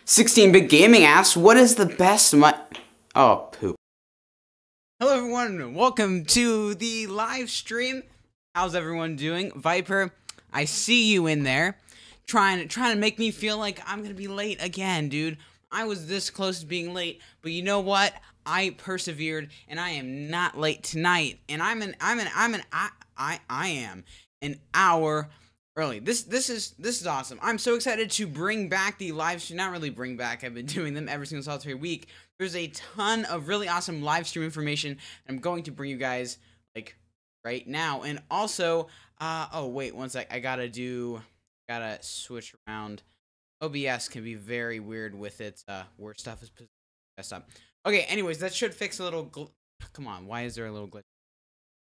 16-bit gaming asks, what is the best Oh, poop. Hello everyone, welcome to the live stream. How's everyone doing? Viper, I see you in there, trying to make me feel like I'm gonna be late again, dude. I was this close to being late, but you know what? I persevered, and I am not late tonight. And I am an hour early. This is awesome. I'm so excited to bring back the live stream. Not really bring back. I've been doing them every single solitary week. There's a ton of really awesome live stream information I'm going to bring you guys like right now. And also, oh wait, one sec. I gotta switch around. OBS can be very weird with its where stuff is messed up. Okay, anyways, that should fix a little come on, why is there a little glitch?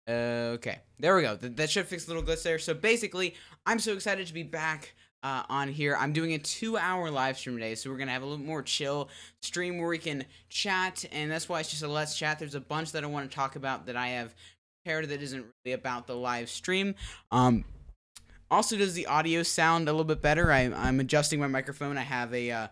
Okay, there we go. That should fix a little glitch there. So basically, I'm so excited to be back on here. I'm doing a 2-hour live stream today, so we're gonna have a little more chill stream where we can chat, and that's why it's just a let's chat. There's a bunch that I want to talk about that I have prepared that isn't really about the live stream. Also, does the audio sound a little bit better? I'm adjusting my microphone. I have a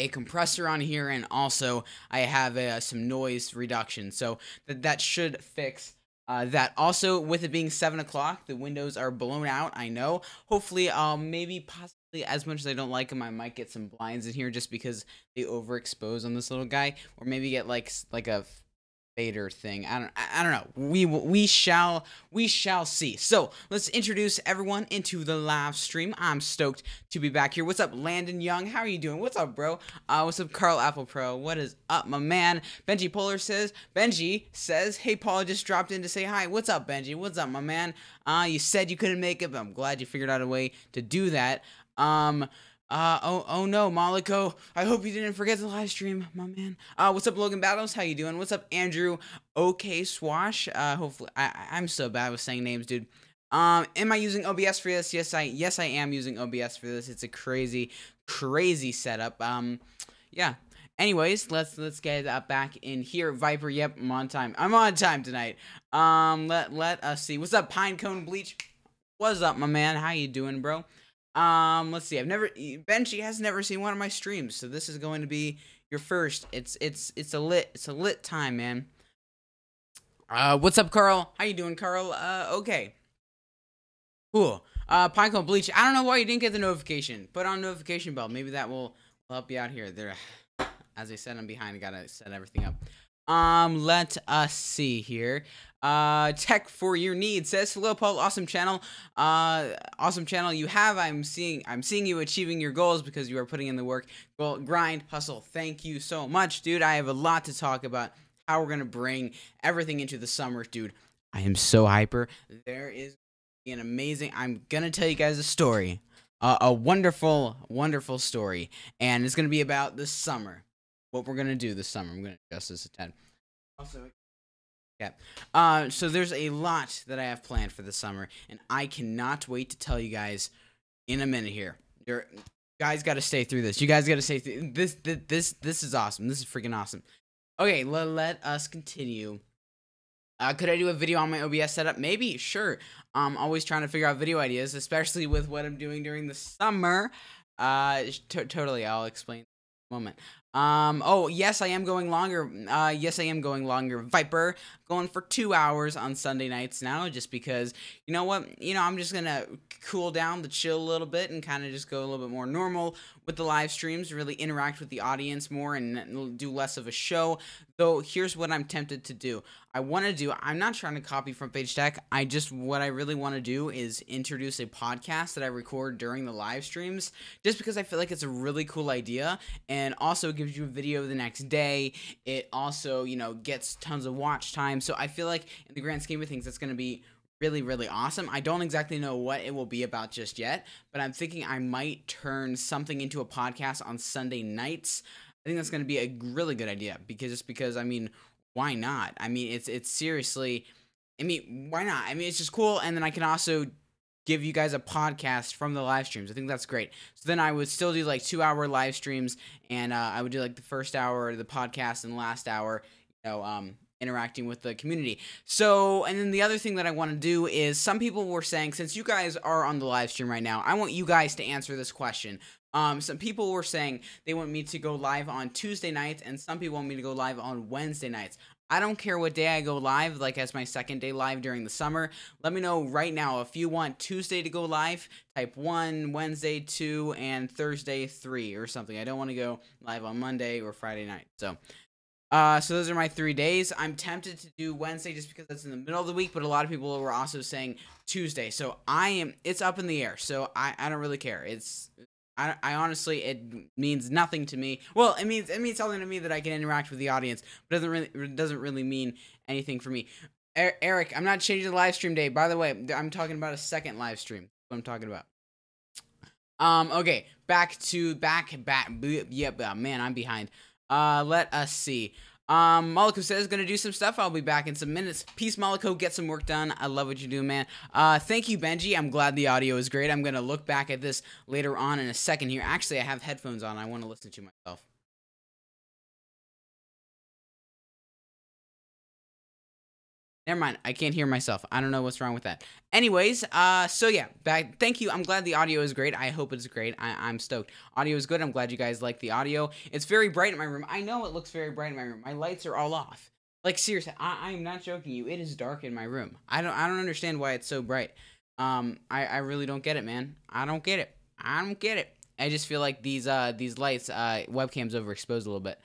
compressor on here, and also I have some noise reduction, so that should fix that. Also, with it being 7 o'clock, the windows are blown out. I know. Hopefully, maybe possibly as much as I don't like them, I might get some blinds in here just because they overexpose on this little guy, or maybe get like a fader thing. I don't know. We shall see. So let's introduce everyone into the live stream. I'm stoked to be back here. What's up, Landon Young? How are you doing? What's up, bro? What's up, Carl Apple Pro? What is up, my man? Benji says, hey, Paul, I just dropped in to say hi. What's up, Benji? What's up, my man? You said you couldn't make it, but I'm glad you figured out a way to do that. Oh no, Maliko, I hope you didn't forget the live stream, my man. What's up, Logan Battles? How you doing? What's up, Andrew? Okay, Swash. Hopefully, I'm so bad with saying names, dude. Am I using OBS for this? Yes, I am using OBS for this. It's a crazy setup. Yeah. Anyways, let's get back in here. Viper, yep, I'm on time. I'm on time tonight. Let us see. What's up, Pinecone Bleach? What's up, my man? How you doing, bro? Let's see. Benji has never seen one of my streams, so this is going to be your first. It's a lit time, man. What's up, Carl? How you doing, Carl? Okay. Cool. Pinecone Bleach. I don't know why you didn't get the notification. Put on notification bell. Maybe that will help you out here. There, as I said, I'm behind. I gotta set everything up. Let us see here. Tech for your needs says, hello, Paul. Awesome channel. Awesome channel you have. I'm seeing you achieving your goals because you are putting in the work. Grind, hustle. Thank you so much, dude. I have a lot to talk about. How we're gonna bring everything into the summer, dude. I am so hyper. There is an amazing. I'm gonna tell you guys a story. A wonderful story, and it's gonna be about the summer. What we're gonna do this summer. I'm gonna adjust this a tad. Also, yeah. So there's a lot that I have planned for the summer, and I cannot wait to tell you guys in a minute here. You guys got to stay through this. You guys got to stay through this. This is awesome. This is freaking awesome. Okay, let us continue. Could I do a video on my OBS setup? Maybe, sure. I'm always trying to figure out video ideas, especially with what I'm doing during the summer. Totally, I'll explain in a moment. Oh, yes, I am going longer. Yes, I am going longer. Viper, going for 2 hours on Sunday nights now, just because, you know what? I'm just gonna cool down, chill a little bit, and kind of just go a little bit more normal with the live streams, really interact with the audience more, and do less of a show. Though, here's what I'm tempted to do. I'm not trying to copy Front Page Tech. What I really want to do is introduce a podcast that I record during the live streams, just because I feel like it's a really cool idea, and also gives you a video the next day. It also, gets tons of watch time. So I feel like in the grand scheme of things, that's going to be really awesome. I don't exactly know what it will be about just yet, but I'm thinking I might turn something into a podcast on Sunday nights. I think that's going to be a really good idea because I mean, why not? I mean, it's seriously, why not? I mean, it's just cool. And then I can also give you guys a podcast from the live streams. I think that's great. So then I would still do like 2-hour live streams, and I would do like the first hour of the podcast and the last hour, interacting with the community. So, and then the other thing that I want to do is, some people were saying, since you guys are on the live stream right now, I want you guys to answer this question. Some people were saying they want me to go live on Tuesday nights, and some people want me to go live on Wednesday nights. I don't care what day I go live, like as my second day live during the summer. Let me know right now if you want Tuesday to go live, type 1, Wednesday 2, and Thursday 3 or something. I don't want to go live on Monday or Friday night. So those are my 3 days. I'm tempted to do Wednesday just because it's in the middle of the week, but a lot of people were also saying Tuesday. So it's up in the air. So I don't really care. I honestly, it means nothing to me. Well, it means something to me that I can interact with the audience, but it doesn't really mean anything for me. Eric, I'm not changing the live stream day. By the way, I'm talking about a second live stream. That's what I'm talking about. Okay, back. Yep, man, I'm behind. Let us see. Moliko says gonna do some stuff. I'll be back in some minutes. Peace, Moliko. Get some work done. I love what you do, man. Thank you, Benji. I'm glad the audio is great. I'm gonna look back at this later on in a second here. Actually, I have headphones on. I want to listen to myself. Never mind. I can't hear myself. I don't know what's wrong with that. Anyways, so yeah, thank you. I'm glad the audio is great. I hope it's great. I'm stoked. Audio is good. I'm glad you guys like the audio. It's very bright in my room. I know it looks very bright in my room. My lights are all off. Like, seriously, I'm not joking you. It is dark in my room. I don't understand why it's so bright. I really don't get it, man. I don't get it. I just feel like these lights, webcam's overexposed a little bit.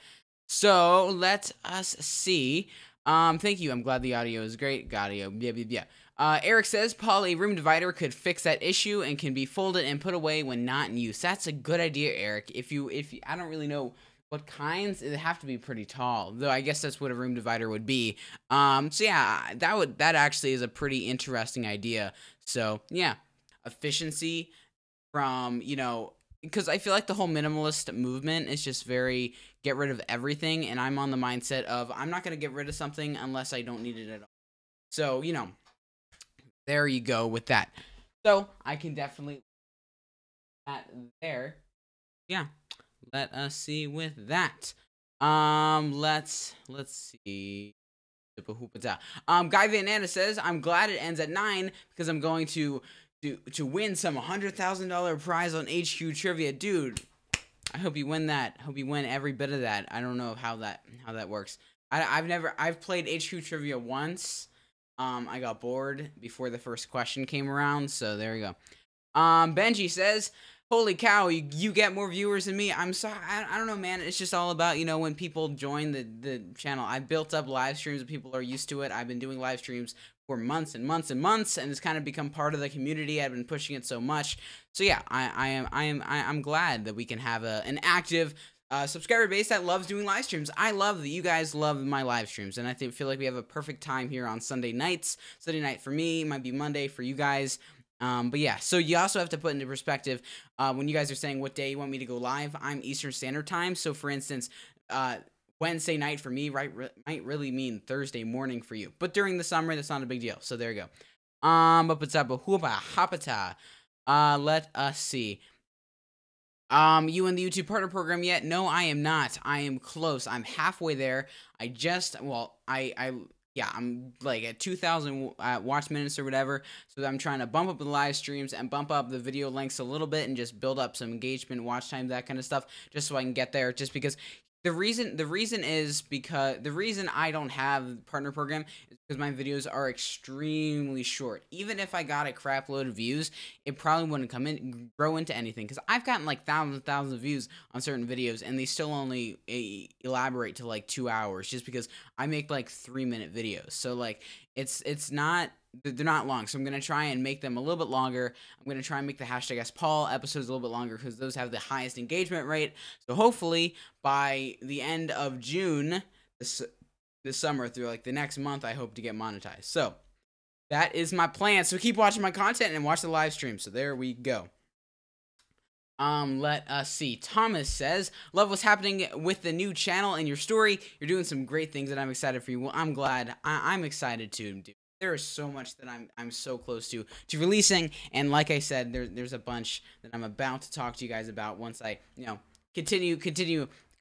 So let us see. Thank you. I'm glad the audio is great. Audio. Yeah. Eric says, Paul, a room divider could fix that issue and can be folded and put away when not in use. That's a good idea, Eric. If you, I don't really know what kinds. It'd have to be pretty tall, though. I guess that's what a room divider would be. So yeah, that actually is a pretty interesting idea. So yeah, efficiency from, because I feel like the whole minimalist movement is just very get rid of everything, and I'm on the mindset of I'm not going to get rid of something unless I don't need it at all. So, there you go with that. So, I can definitely that there. Yeah. Let us see with that. Let's see. Guy Van Anna says, I'm glad it ends at 9 because I'm going to win some $100,000 prize on HQ Trivia. Dude, I hope you win that. Hope you win every bit of that. I don't know how that works. I've played HQ Trivia once. I got bored before the first question came around, so there you go. Benji says, holy cow, you get more viewers than me. I'm sorry. I don't know, man. It's just all about, when people join the channel. I built up live streams and people are used to it. I've been doing live streams for months and months and months, and it's kind of become part of the community. I've been pushing it so much. So yeah, I'm glad that we can have an active subscriber base that loves doing live streams. I love that you guys love my live streams, and I feel like we have a perfect time here on Sunday nights. Sunday night for me might be Monday for you guys. But yeah, so you also have to put into perspective, when you guys are saying what day you want me to go live, I'm Eastern Standard Time. So for instance, Wednesday night for me, right, might really mean Thursday morning for you. But during the summer, that's not a big deal. So there you go. Let us see. You in the YouTube partner program yet? No, I am not. I am close. I'm halfway there. I'm like at 2,000 watch minutes or whatever. So I'm trying to bump up the live streams and bump up the video lengths a little bit and just build up some engagement, watch time, that kind of stuff, just so I can get there. Just because the reason I don't have partner program is because my videos are extremely short. Even if I got a crap load of views, it probably wouldn't grow into anything, because I've gotten like thousands of views on certain videos and they still only elaborate to like 2 hours, just because I make like 3-minute videos. So like they're not long. So I'm going to try and make them a little bit longer. I'm going to try and make the #AskPaul episodes a little bit longer, because those have the highest engagement rate. So hopefully by the end of June, this summer, through like the next month, I hope to get monetized. So that is my plan. So keep watching my content and watch the live stream. So there we go. Let us see. Thomas says, love what's happening with the new channel and your story. You're doing some great things and I'm excited for you. Well, I'm glad. I'm excited too, dude. There is so much that I'm so close to releasing, and like I said, there's a bunch that I'm about to talk to you guys about once I continue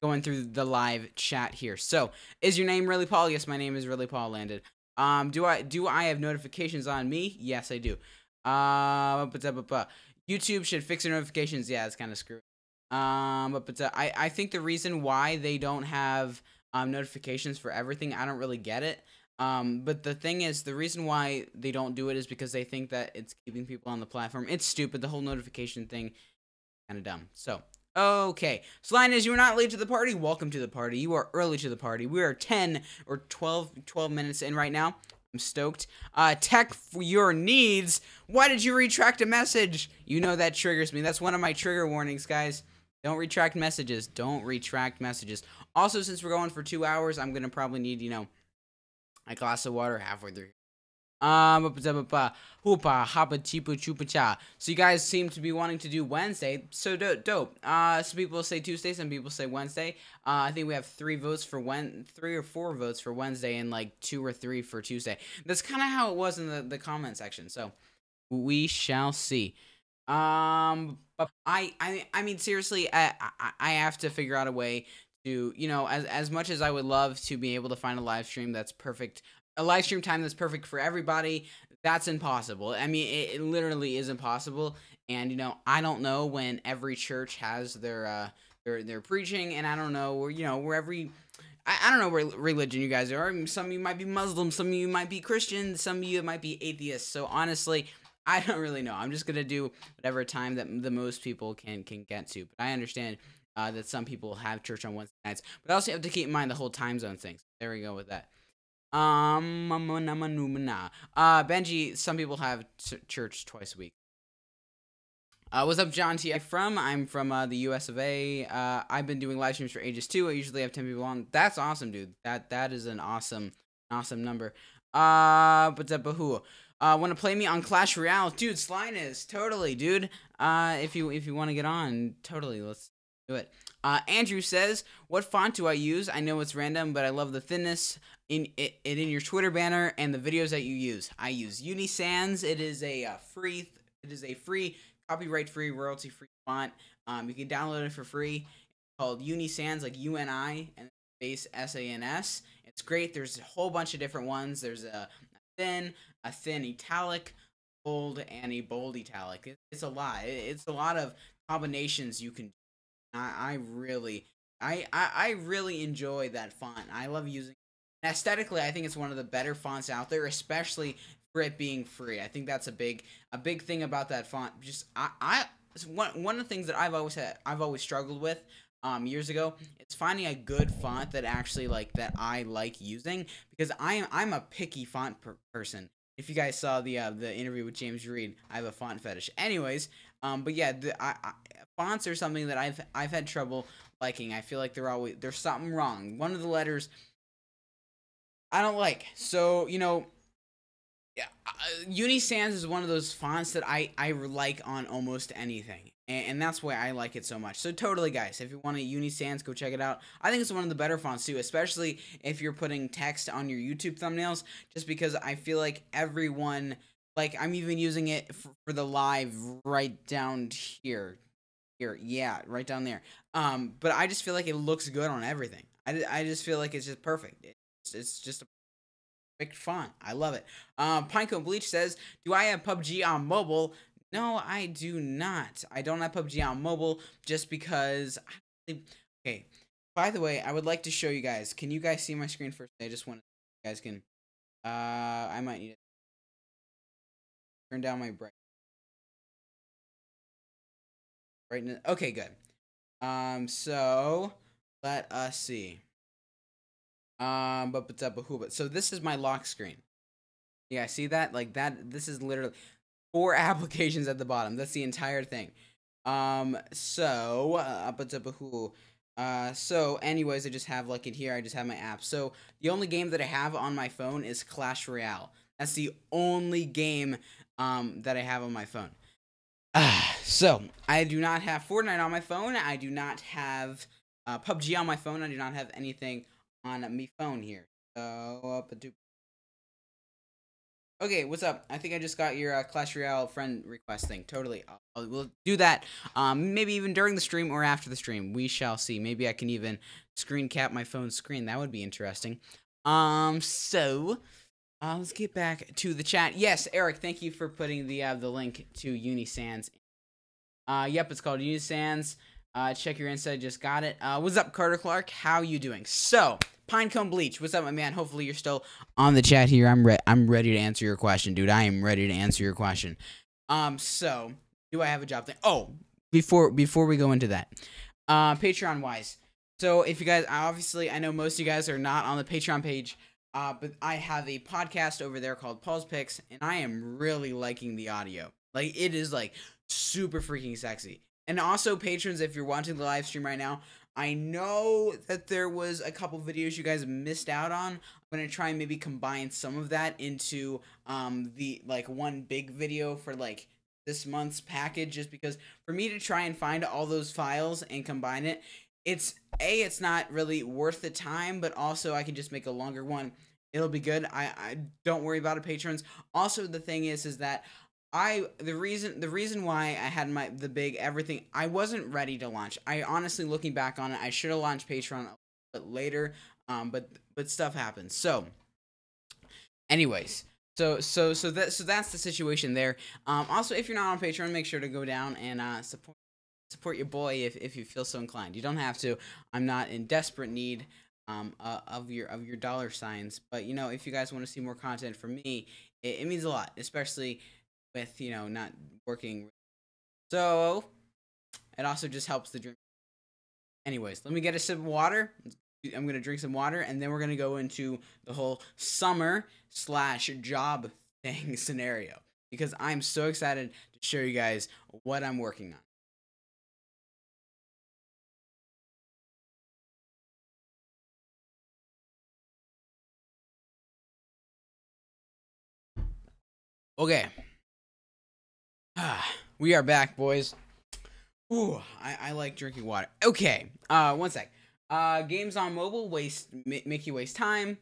going through the live chat here. So, is your name Really Paul? Yes, my name is Really Paul Landed. Do I have notifications on me? Yes, I do. YouTube should fix their notifications. Yeah, it's kind of screwed. I think the reason why they don't have notifications for everything, I don't really get it. But the thing is, the reason why they don't do it is because they think that it's keeping people on the platform. It's stupid. The whole notification thing, kind of dumb. So, okay. Slinus, you are not late to the party. Welcome to the party. You are early to the party. We are 10 or 12 minutes in right now. I'm stoked. Tech for your needs. Why did you retract a message? You know that triggers me. That's one of my trigger warnings, guys. Don't retract messages. Don't retract messages. Also, since we're going for 2 hours, I'm going to probably need, a glass of water halfway through. So you guys seem to be wanting to do Wednesday. So dope. Some people say Tuesday, some people say Wednesday. I think we have 3 or 4 votes for Wednesday and like 2 or 3 for Tuesday. That's kind of how it was in the comment section. So we shall see. But I mean seriously, I have to figure out a way to, as much as I would love to be able to find a live stream that's perfect, a live stream time that's perfect for everybody, that's impossible. I mean, it literally is impossible. And I don't know when every church has their preaching, and I don't know where every I don't know where religion you guys are. Some of you might be Muslim, some of you might be Christian, some of you might be atheists. So honestly, I don't really know. I'm just gonna do whatever time that the most people can get to. But I understand that some people have church on Wednesday nights, but also have to keep in mind the whole time zone things. There we go with that. Benji, some people have church twice a week. What's up, John T? I'm from the US of A. I've been doing live streams for ages too. I usually have 10 people on. That's awesome, dude. That is an awesome number. Want to play me on Clash Royale, dude? Slinus, totally, dude. If you want to get on, totally, let's do it. Andrew says, "What font do I use? I know it's random, but I love the thinness in your Twitter banner and the videos that you use. I use Unisans. It is a free copyright-free, royalty-free font. You can download it for free. It's called Unisans, like UNI and space SANS. It's great. There's a whole bunch of different ones. There's a thin italic, bold, and a bold italic. It's a lot. It's a lot of combinations you can do. I really enjoy that font. I love using it. Aesthetically, I think it's one of the better fonts out there, especially for it being free. I think that's a big thing about that font. Just one of the things that I've always struggled with years ago, it's finding a good font that actually that I like using, because I'm a picky font person. If you guys saw the interview with James Reed, I have a font fetish. Anyways, but yeah, fonts are something that I've had trouble liking. I feel like there's something wrong. One of the letters I don't like. So yeah, Unisans is one of those fonts that I like on almost anything, and that's why I like it so much. So totally, guys, if you want a Unisans, go check it out. I think it's one of the better fonts too, especially if you're putting text on your YouTube thumbnails, just because I feel like everyone, I'm even using it for the live right down here, yeah, right down there. But I just feel like it looks good on everything. I just feel like it's just perfect. It's just a perfect font. I love it. Pinecone Bleach says, "Do I have PUBG on mobile?" No, I do not. I don't have PUBG on mobile just because. Okay. By the way, I would like to show you guys. Can you guys see my screen first? I just want you guys can. I might need to turn down my brightness. Okay, good. So let us see. So this is my lock screen. Yeah, see that? Like that. This is literally 4 applications at the bottom. That's the entire thing. So anyways, I just have in here. I just have my app. So the only game that I have on my phone is Clash Royale. That's the only game that I have on my phone. So I do not have Fortnite on my phone. I do not have PUBG on my phone. I do not have anything on my phone here. So Okay, what's up? I think I just got your Clash Royale friend request thing. Totally. We'll do that. Maybe even during the stream or after the stream. We shall see. Maybe I can even screen cap my phone screen. That would be interesting. Let's get back to the chat. Yes, Eric, thank you for putting the link to Unisands. Yep, it's called Unisands. Check your Insta. Just got it. What's up, Carter Clark? How you doing? So, Pinecone Bleach. What's up, my man? Hopefully you're still on the chat here. I'm ready to answer your question, dude. I am ready to answer your question. So do I have a job thing? Oh, before we go into that, Patreon wise. So if you guys, obviously, I know most of you guys are not on the Patreon page. But I have a podcast over there called Paul's Picks, and I am really liking the audio. Like, it is like super freaking sexy. And also, patrons, if you're watching the live stream right now, I know that there was a couple videos you guys missed out on. I'm gonna try and maybe combine some of that into the like one big video for like this month's package, just because for me to try and find all those files and combine it, it's not really worth the time, but also I can just make a longer one. It'll be good. I don't worry about it, patrons. Also, the thing is that the reason why I had the big everything, I wasn't ready to launch. I honestly, looking back on it, I should have launched Patreon a bit later. But stuff happens. So, anyways, so that's the situation there. Also, if you're not on Patreon, make sure to go down and support your boy if you feel so inclined. You don't have to. I'm not in desperate need of your dollar signs, but you know, if you guys want to see more content from me, it means a lot, especially with, you know, not working. So it also just helps the dream. Anyways, let me get a sip of water. I'm gonna drink some water, and then we're gonna go into the whole summer/job thing scenario, because I'm so excited to show you guys what I'm working on. Okay. We are back, boys. Ooh, I like drinking water. Okay, one sec. Games on mobile make you waste time.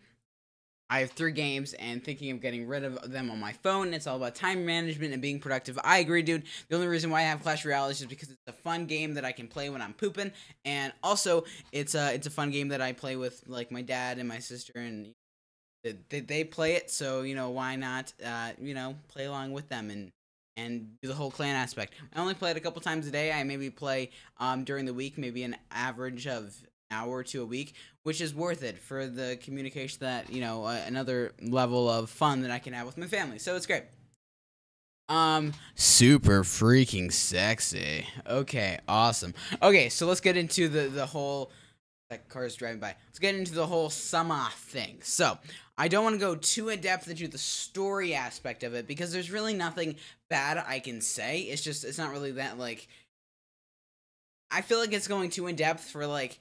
I have 3 games and thinking of getting rid of them on my phone. It's all about time management and being productive. I agree, dude. The only reason why I have Clash Royale is just because it's a fun game that I can play when I'm pooping, and also it's a fun game that I play with like my dad and my sister, and they play it, so you know, why not play along with them and do the whole clan aspect. I only play it a couple times a day. I maybe play during the week, maybe an average of an hour or two a week, which is worth it for the communication, that, you know, another level of fun that I can have with my family. So it's great. Super freaking sexy. Okay, awesome. Okay, so let's get into the whole, that car is driving by. Let's get into the whole summer thing. So, I don't want to go too in depth into the story aspect of it, because there's really nothing bad I can say. It's just, it's not really that, like, I feel like it's going too in depth for like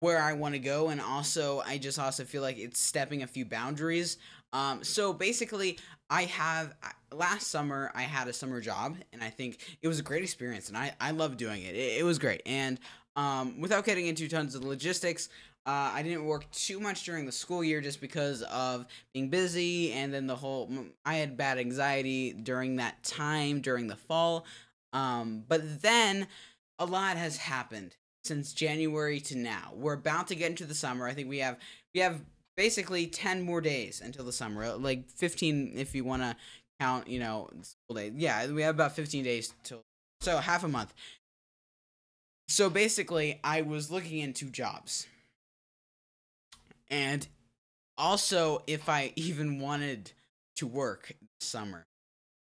where I want to go, and also I just also feel like it's stepping a few boundaries. So basically, last summer I had a summer job, and I think it was a great experience, and I loved doing it. It was great, and without getting into tons of logistics, I didn't work too much during the school year just because of being busy, and then I had bad anxiety during that time during the fall. But then a lot has happened since January to now. We're about to get into the summer. I think we have basically 10 more days until the summer. Like 15 if you want to count, you know, school days. Yeah, we have about 15 days till, so half a month. So basically, I was looking into jobs. And also if I even wanted to work this summer.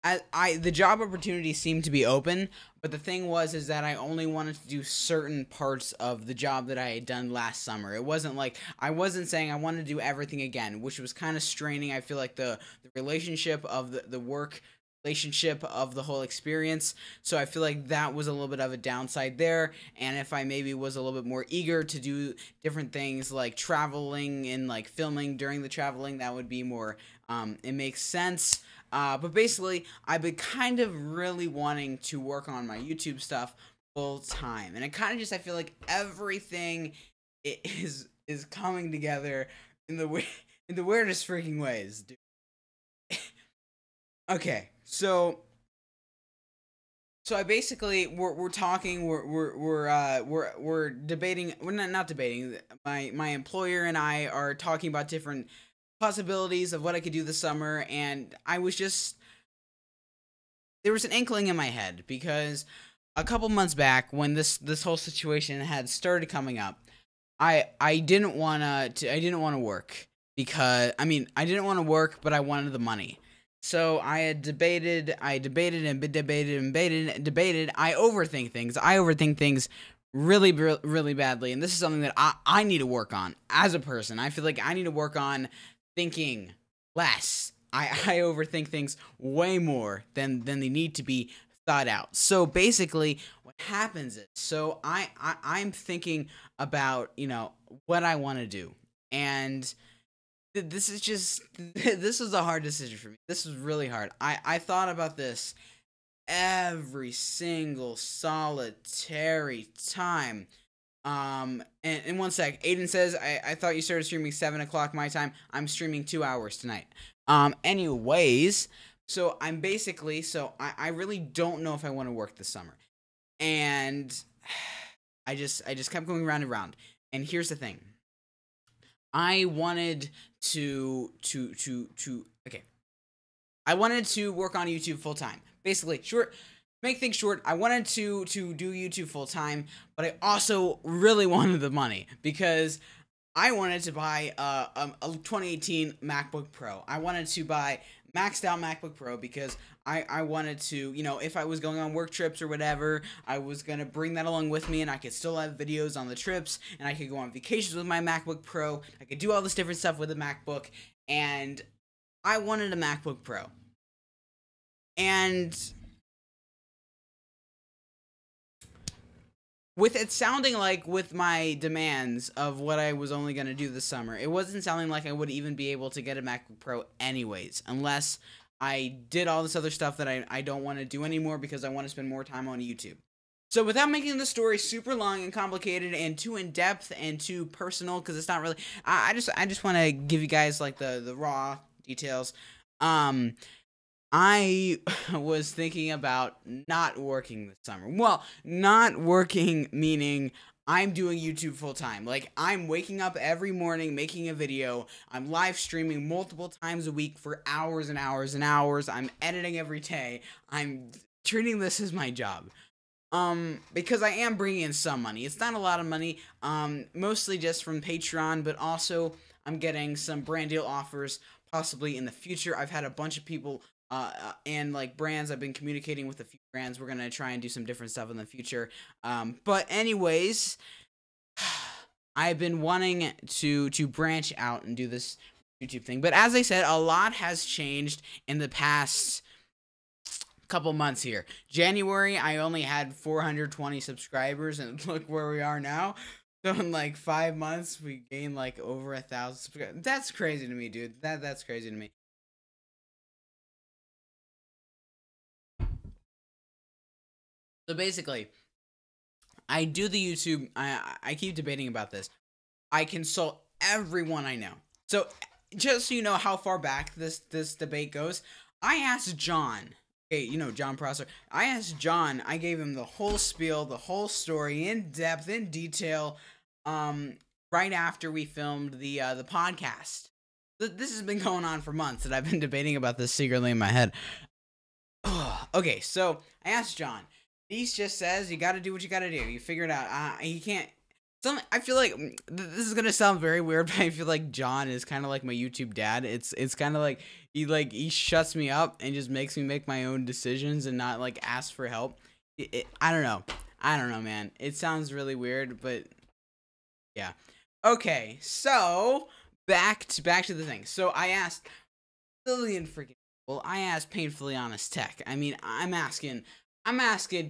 The job opportunities seemed to be open, but the thing is that I only wanted to do certain parts of the job that I had done last summer. It wasn't like, I wasn't saying I wanted to do everything again, which was kind of straining. I feel like the relationship of the work relationship of the whole experience. So I feel like that was a little bit of a downside there. And if I maybe was a little bit more eager to do different things like traveling and like filming during the traveling, that would be more, it makes sense. But basically, I've been kind of really wanting to work on my YouTube stuff full time, and it kind of just, I feel like everything is coming together in the weirdest freaking ways, dude. Okay, so I basically we're talking we're debating, we're not debating, my employer and I are talking about different possibilities of what I could do this summer, and I was just, there was an inkling in my head because a couple months back when this whole situation had started coming up, I didn't want to work because I didn't want to work, but I wanted the money. So I debated and debated and debated and debated. I overthink things. I overthink things really really badly, and this is something that I need to work on as a person. I feel like I need to work on thinking less. I overthink things way more than they need to be thought out. So basically what happens is, so I'm thinking about, what I want to do. And this is just this was a hard decision for me. This was really hard. I thought about this every single solitary time. And in one sec, Aiden says, I thought you started streaming 7 o'clock my time. I'm streaming 2 hours tonight. Anyways, so I'm basically, I really don't know if I want to work this summer. And I just kept going round and round. And here's the thing. I wanted okay. I wanted to work on YouTube full time. Basically, short, make things short, I wanted to do YouTube full time, but I also really wanted the money because I wanted to buy a 2018 MacBook Pro. I wanted to buy maxed out MacBook Pro because I wanted to, if I was going on work trips or whatever, I was going to bring that along with me, and I could still have videos on the trips, and I could go on vacations with my MacBook Pro. I could do all this different stuff with the MacBook, and I wanted a MacBook Pro. And with it sounding like, with my demands of what I was only going to do this summer, it wasn't sounding like I would even be able to get a MacBook Pro anyways, unless I did all this other stuff that I don't want to do anymore because I want to spend more time on YouTube. So without making the story super long and complicated and too in-depth and too personal, because it's not really, I just want to give you guys like the raw details. I was thinking about not working this summer. Well, not working meaning I'm doing YouTube full time. Like, I'm waking up every morning making a video. I'm live streaming multiple times a week for hours and hours and hours. I'm editing every day. I'm treating this as my job. Because I am bringing in some money. It's not a lot of money. Mostly just from Patreon, but also I'm getting some brand deal offers possibly in the future. I've had a bunch of people and like brands. I've been communicating with a few brands. We're gonna try and do some different stuff in the future. But anyways, I've been wanting to branch out and do this YouTube thing. But as I said, a lot has changed in the past couple months here. January, I only had 420 subscribers, and look where we are now. So in like 5 months, we gained like over 1,000 subscribers. That's crazy to me, dude. That's crazy to me. So basically, I do the YouTube. I keep debating about this. I consult everyone I know. So just so you know how far back this debate goes, I asked John. Okay, John Prosser. I asked John. I gave him the whole spiel, the whole story, in depth, in detail. Right after we filmed the podcast. This has been going on for months, and I've been debating about this secretly in my head. Okay, so I asked John. He just says you got to do what you got to do. You figure it out. He can't. I feel like this is gonna sound very weird, but I feel like John is kind of like my YouTube dad. It's kind of like he shuts me up and just makes me make my own decisions and not like ask for help. I don't know, man. It sounds really weird, but yeah. Okay, so back to the thing. So I asked Lillian freaking. Well, I asked Painfully Honest Tech. I mean, I'm asking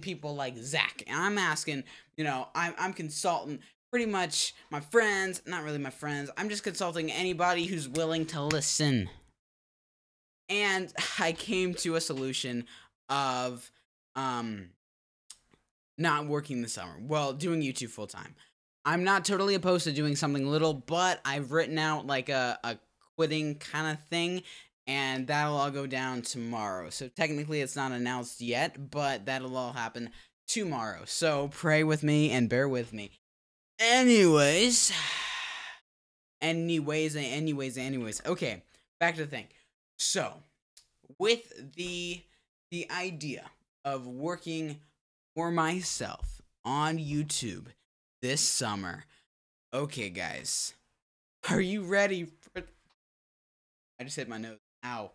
people like Zach, and I'm asking, I'm consulting pretty much my friends, not really my friends. I'm just consulting anybody who's willing to listen. And I came to a solution of not working this summer. Well, doing YouTube full time. I'm not totally opposed to doing something little, but I've written out like a quitting kind of thing. and that'll all go down tomorrow. So technically it's not announced yet, but that'll all happen tomorrow. So pray with me and bear with me. Anyways, anyways. Okay, back to the thing. So, with the idea of working for myself on YouTube this summer. Okay, guys. Are you ready for... I just hit my nose. Ow.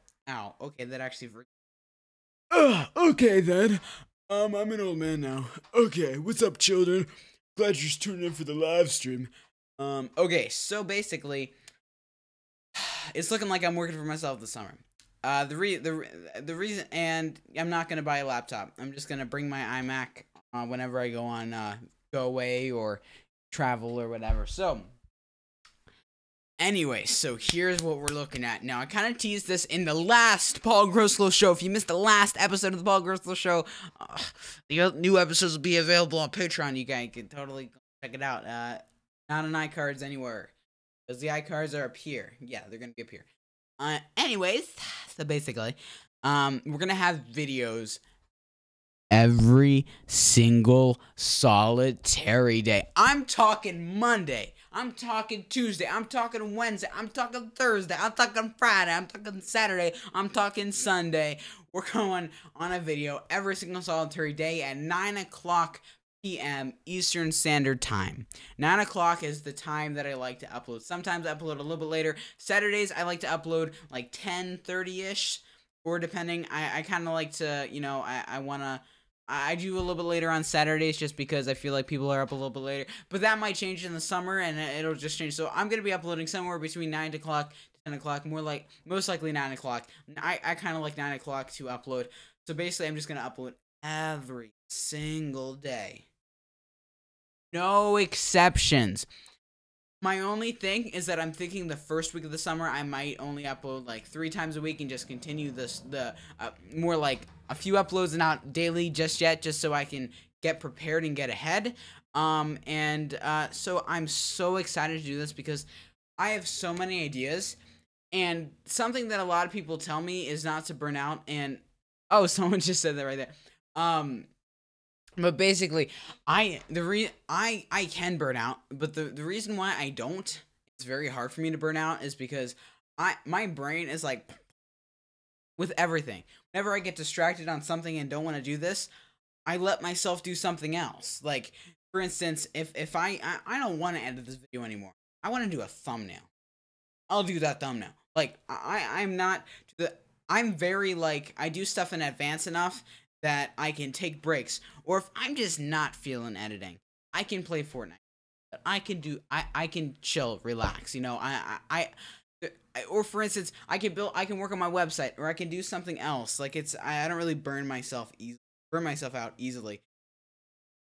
Okay, that actually... Okay, then. I'm an old man now. Okay, what's up, children? Glad you're just tuning in for the live stream. Okay, so basically, it's looking like I'm working for myself this summer. The reason, and I'm not gonna buy a laptop. I'm just gonna bring my iMac whenever I go away or travel or whatever. So, anyway, so here's what we're looking at. Now, I kind of teased this in the last Paul Groseclose show. If you missed the last episode of the Paul Groseclose show, the new episodes will be available on Patreon. You guys can totally check it out. Not on iCards anywhere, because the iCards are up here. Yeah, they're gonna be up here. Anyways, so basically, we're gonna have videos every single solitary day. I'm talking Monday. I'm talking Tuesday. I'm talking Wednesday. I'm talking Thursday. I'm talking Friday. I'm talking Saturday. I'm talking Sunday. We're going on a video every single solitary day at 9 o'clock p.m. Eastern Standard Time. 9 o'clock is the time that I like to upload. Sometimes I upload a little bit later. Saturdays, I like to upload like 10:30-ish, or depending. I kind of like to, I do a little bit later on Saturdays just because I feel like people are up a little bit later. But that might change in the summer, and it'll just change. So I'm going to be uploading somewhere between 9 o'clock to 10 o'clock, most likely 9 o'clock. I kind of like 9 o'clock to upload. So basically, I'm just going to upload every single day. No exceptions. My only thing is that I'm thinking the first week of the summer I might only upload like 3 times a week and just continue more like a few uploads and not daily just yet, just so I can get prepared and get ahead. So I'm so excited to do this because I have so many ideas, and something that a lot of people tell me is not to burn out. And someone just said that right there. But basically, I can burn out, but the reason why I don't, it's very hard for me to burn out, is because my brain is like with everything. Whenever I get distracted on something and don't want to do this, I let myself do something else. Like, for instance, if I don't want to edit this video anymore, I want to do a thumbnail. I'll do that thumbnail. Like, I'm very like, I do stuff in advance enough that I can take breaks. Or if I'm just not feeling editing, I can play Fortnite. I can chill, relax. Or for instance, I can work on my website, or I can do something else. Like, I don't really burn myself out easily.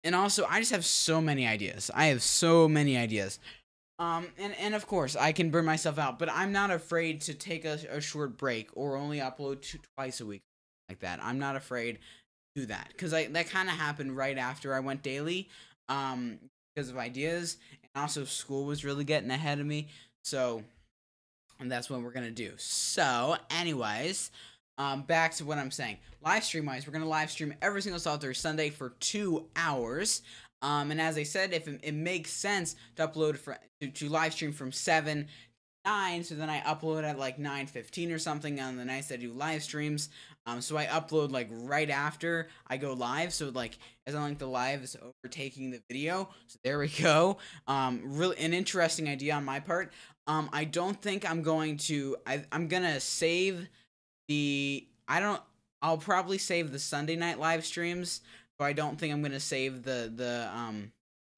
And also, I just have so many ideas. And of course, I can burn myself out, but I'm not afraid to take a short break or only upload twice a week like that. I'm not afraid to do that, because that kind of happened right after I went daily, because of ideas, and also school was really getting ahead of me. So, and that's what we're gonna do. So, anyways, back to what I'm saying. Live stream wise, we're gonna live stream every single solitary Sunday for 2 hours. And as I said, if it makes sense to upload to live stream from 7 to 9, so then I upload at like 9:15 or something on the nights I do live streams. So I upload like right after I go live, so like it's not like the live is overtaking the video. So there we go. Really an interesting idea on my part. I don't think I'm going to. I'm gonna save I'll probably save the Sunday night live streams. So I don't think I'm gonna save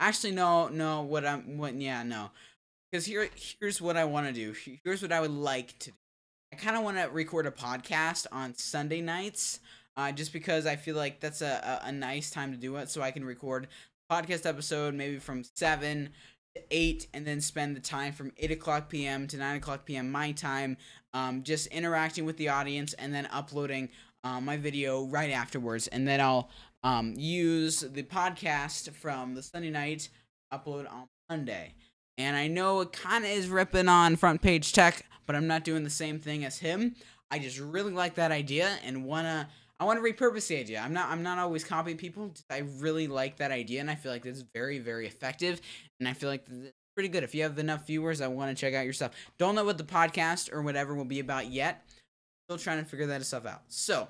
actually no. Because here's what I want to do. Here's what I would like to do. I kind of want to record a podcast on Sunday nights, just because I feel like that's a nice time to do it. So I can record a podcast episode maybe from 7 to 8, and then spend the time from 8 o'clock p.m. to 9 o'clock p.m. my time, just interacting with the audience, and then uploading my video right afterwards. And then I'll use the podcast from the Sunday night, upload on Monday. And I know it kind of is ripping on Front Page Tech, but I'm not doing the same thing as him. I just really like that idea and I want to repurpose the idea. I'm not always copying people. I really like that idea, and I feel like it's very, very effective. And I feel like it's pretty good. If you have enough viewers, I want to check out your stuff. Don't know what the podcast or whatever will be about yet. Still trying to figure that stuff out. So,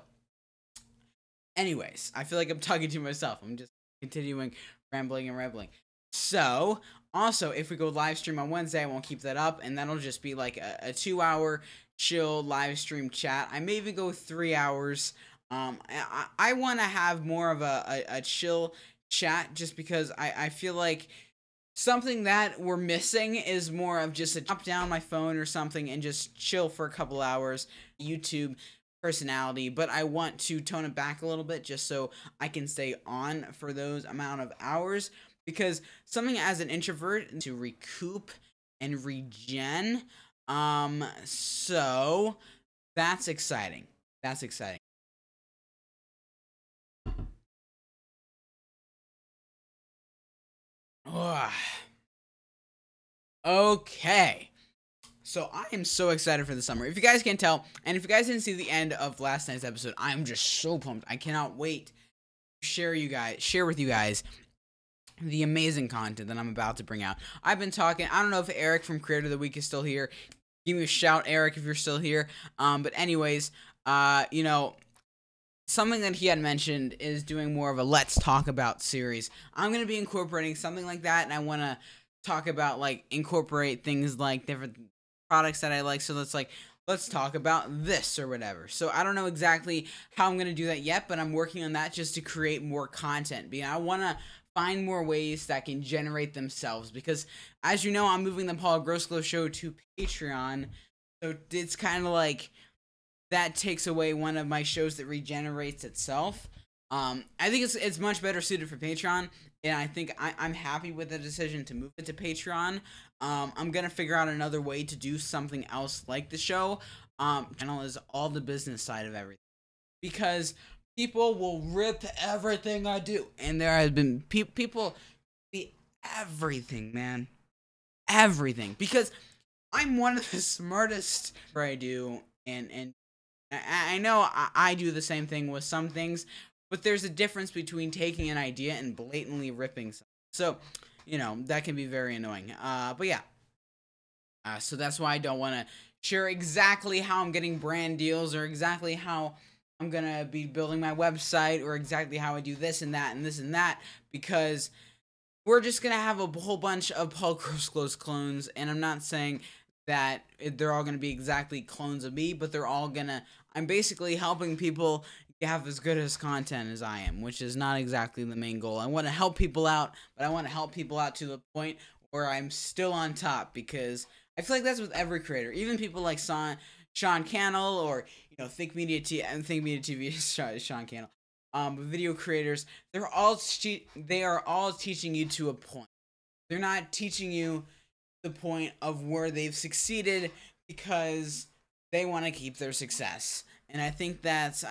anyways, I feel like I'm talking to myself. I'm just continuing rambling and rambling. So, also, if we go live stream on Wednesday, I won't keep that up, and that'll just be like a 2-hour chill live stream chat. I may even go 3 hours. I want to have more of a chill chat just because I feel like something that we're missing is more of just a drop down my phone or something and just chill for a couple hours. YouTube personality, but I want to tone it back a little bit just so I can stay on for those amount of hours, because something as an introvert to recoup and regen. So that's exciting. That's exciting. Okay. So I am so excited for the summer. If you guys can't tell, and if you guys didn't see the end of last night's episode, I'm just so pumped. I cannot wait to share with you guys the amazing content that I'm about to bring out. I've been talking, I don't know if Eric from Creator of the Week is still here. Give me a shout, Eric, if you're still here. But anyways, you know, something that he had mentioned is doing more of a Let's Talk About series. I'm going to be incorporating something like that, and I want to talk about, like, incorporate things like different products that I like. So let's talk about this or whatever. So I don't know exactly how I'm going to do that yet, but I'm working on that just to create more content. Because I want to find more ways that can generate themselves, because as you know, I'm moving the Paul Groseclose show to Patreon. So it's kind of like that takes away one of my shows that regenerates itself. I think it's much better suited for Patreon, and I think I'm happy with the decision to move it to Patreon. I'm gonna figure out another way to do something else like the show. Channel is all the business side of everything, because people will rip everything I do, and there has been people be everything, man, everything, because I'm one of the smartest for I do, and I know I do the same thing with some things, but there's a difference between taking an idea and blatantly ripping something. So, you know, that can be very annoying. But yeah. So that's why I don't want to share exactly how I'm getting brand deals, or exactly how I'm going to be building my website, or exactly how I do this and that and this and that, because we're just going to have a whole bunch of Paul Groseclose clones, and I'm not saying that they're all going to be exactly clones of me, but they're all going to, I'm basically helping people have as good as content as I am, which is not exactly the main goal. I want to help people out, but I want to help people out to the point where I'm still on top, because I feel like that's with every creator, even people like Sean Cannell, or, you know, Think Media TV is Sean Cannell. Video creators, they are all teaching you to a point. They're not teaching you the point of where they've succeeded because they want to keep their success. And I think that's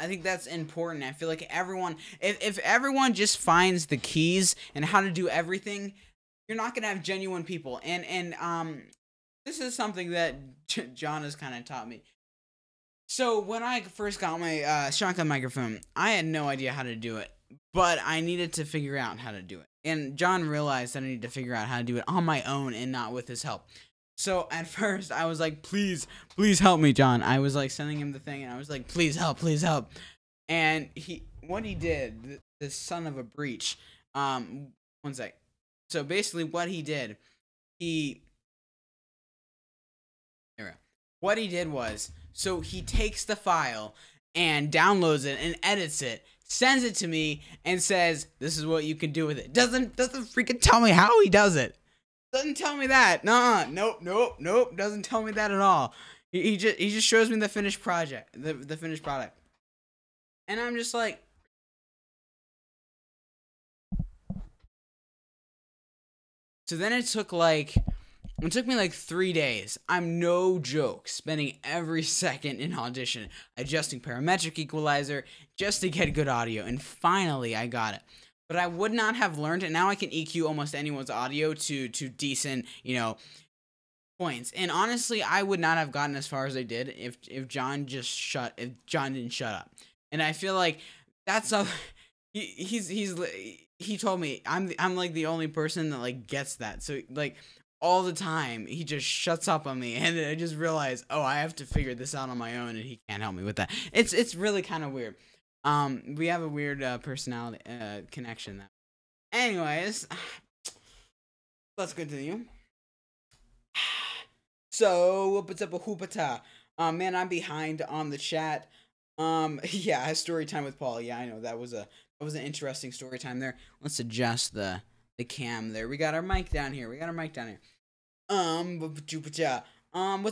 important. I feel like everyone, if everyone just finds the keys and how to do everything, you're not gonna have genuine people. And this is something that John has kind of taught me. So when I first got my shotgun microphone, I had no idea how to do it, but I needed to figure out how to do it. And John realized that I needed to figure out how to do it on my own and not with his help. So at first I was like, please help me, John. I was like sending him the thing, and I was like, please help. And what he did, this son of a breach, one sec. So basically what he did, what he did was, so he takes the file and downloads it and edits it, sends it to me, and says, this is what you can do with it. Doesn't freaking tell me how he does it. Doesn't tell me that. Nope. Doesn't tell me that at all. He just shows me the finished project, the finished product. And I'm just like, so then it took me like 3 days. I'm no joke, spending every second in Audition, adjusting parametric equalizer just to get good audio, and finally I got it. But I would not have learned it. Now I can EQ almost anyone's audio to decent, you know, points. And honestly, I would not have gotten as far as I did if John didn't shut up. And I feel like that's a he told me I'm like the only person that like gets that. So like all the time he just shuts up on me, and then I just realized, oh, I have to figure this out on my own, and he can't help me with that. It's really kind of weird. We have a weird personality connection. That anyways, let's continue. So, what's up, a hoopata? Man, I'm behind on the chat. Yeah, story time with Paul. Yeah, I know that was an interesting story time there. Let's adjust the cam there. We got our mic down here. What's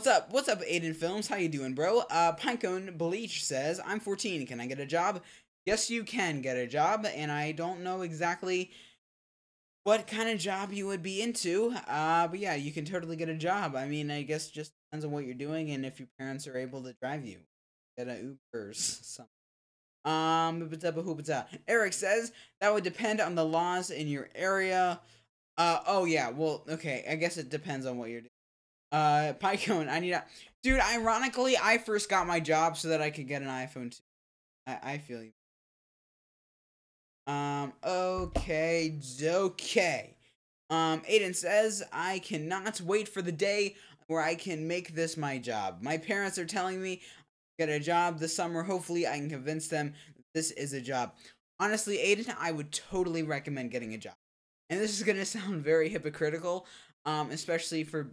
up? What's up, Aiden Films? How you doing, bro? Pinecone Bleach says, I'm 14. Can I get a job? Yes, you can get a job, and I don't know exactly what kind of job you would be into. But yeah, you can totally get a job. I mean, I guess just depends on what you're doing and if your parents are able to drive you. Get a Uber or something. Eric says that would depend on the laws in your area. Oh yeah, well, okay, I guess it depends on what you're doing. Pycone, dude, ironically, I first got my job so that I could get an iPhone 2. I feel you. Okay. Aiden says, I cannot wait for the day where I can make this my job. My parents are telling me get a job this summer. Hopefully I can convince them this is a job. Honestly, Aiden, I would totally recommend getting a job. And this is going to sound very hypocritical, especially for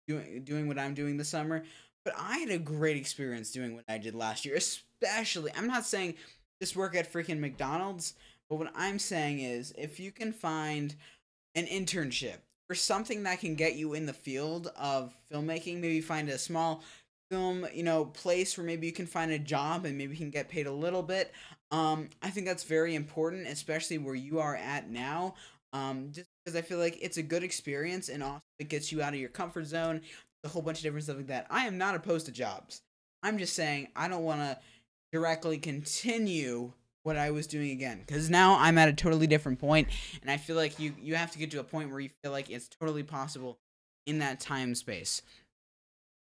doing what I'm doing this summer. But I had a great experience doing what I did last year, especially, I'm not saying just work at freaking McDonald's, but what I'm saying is if you can find an internship or something that can get you in the field of filmmaking, maybe find a small film, place where maybe you can find a job and maybe you can get paid a little bit. I think that's very important, especially where you are at now. Just because I feel like it's a good experience and also it gets you out of your comfort zone, a whole bunch of different stuff like that. I am not opposed to jobs. I'm just saying I don't want to directly continue what I was doing again, because now I'm at a totally different point, and I feel like you have to get to a point where you feel like it's totally possible in that time space.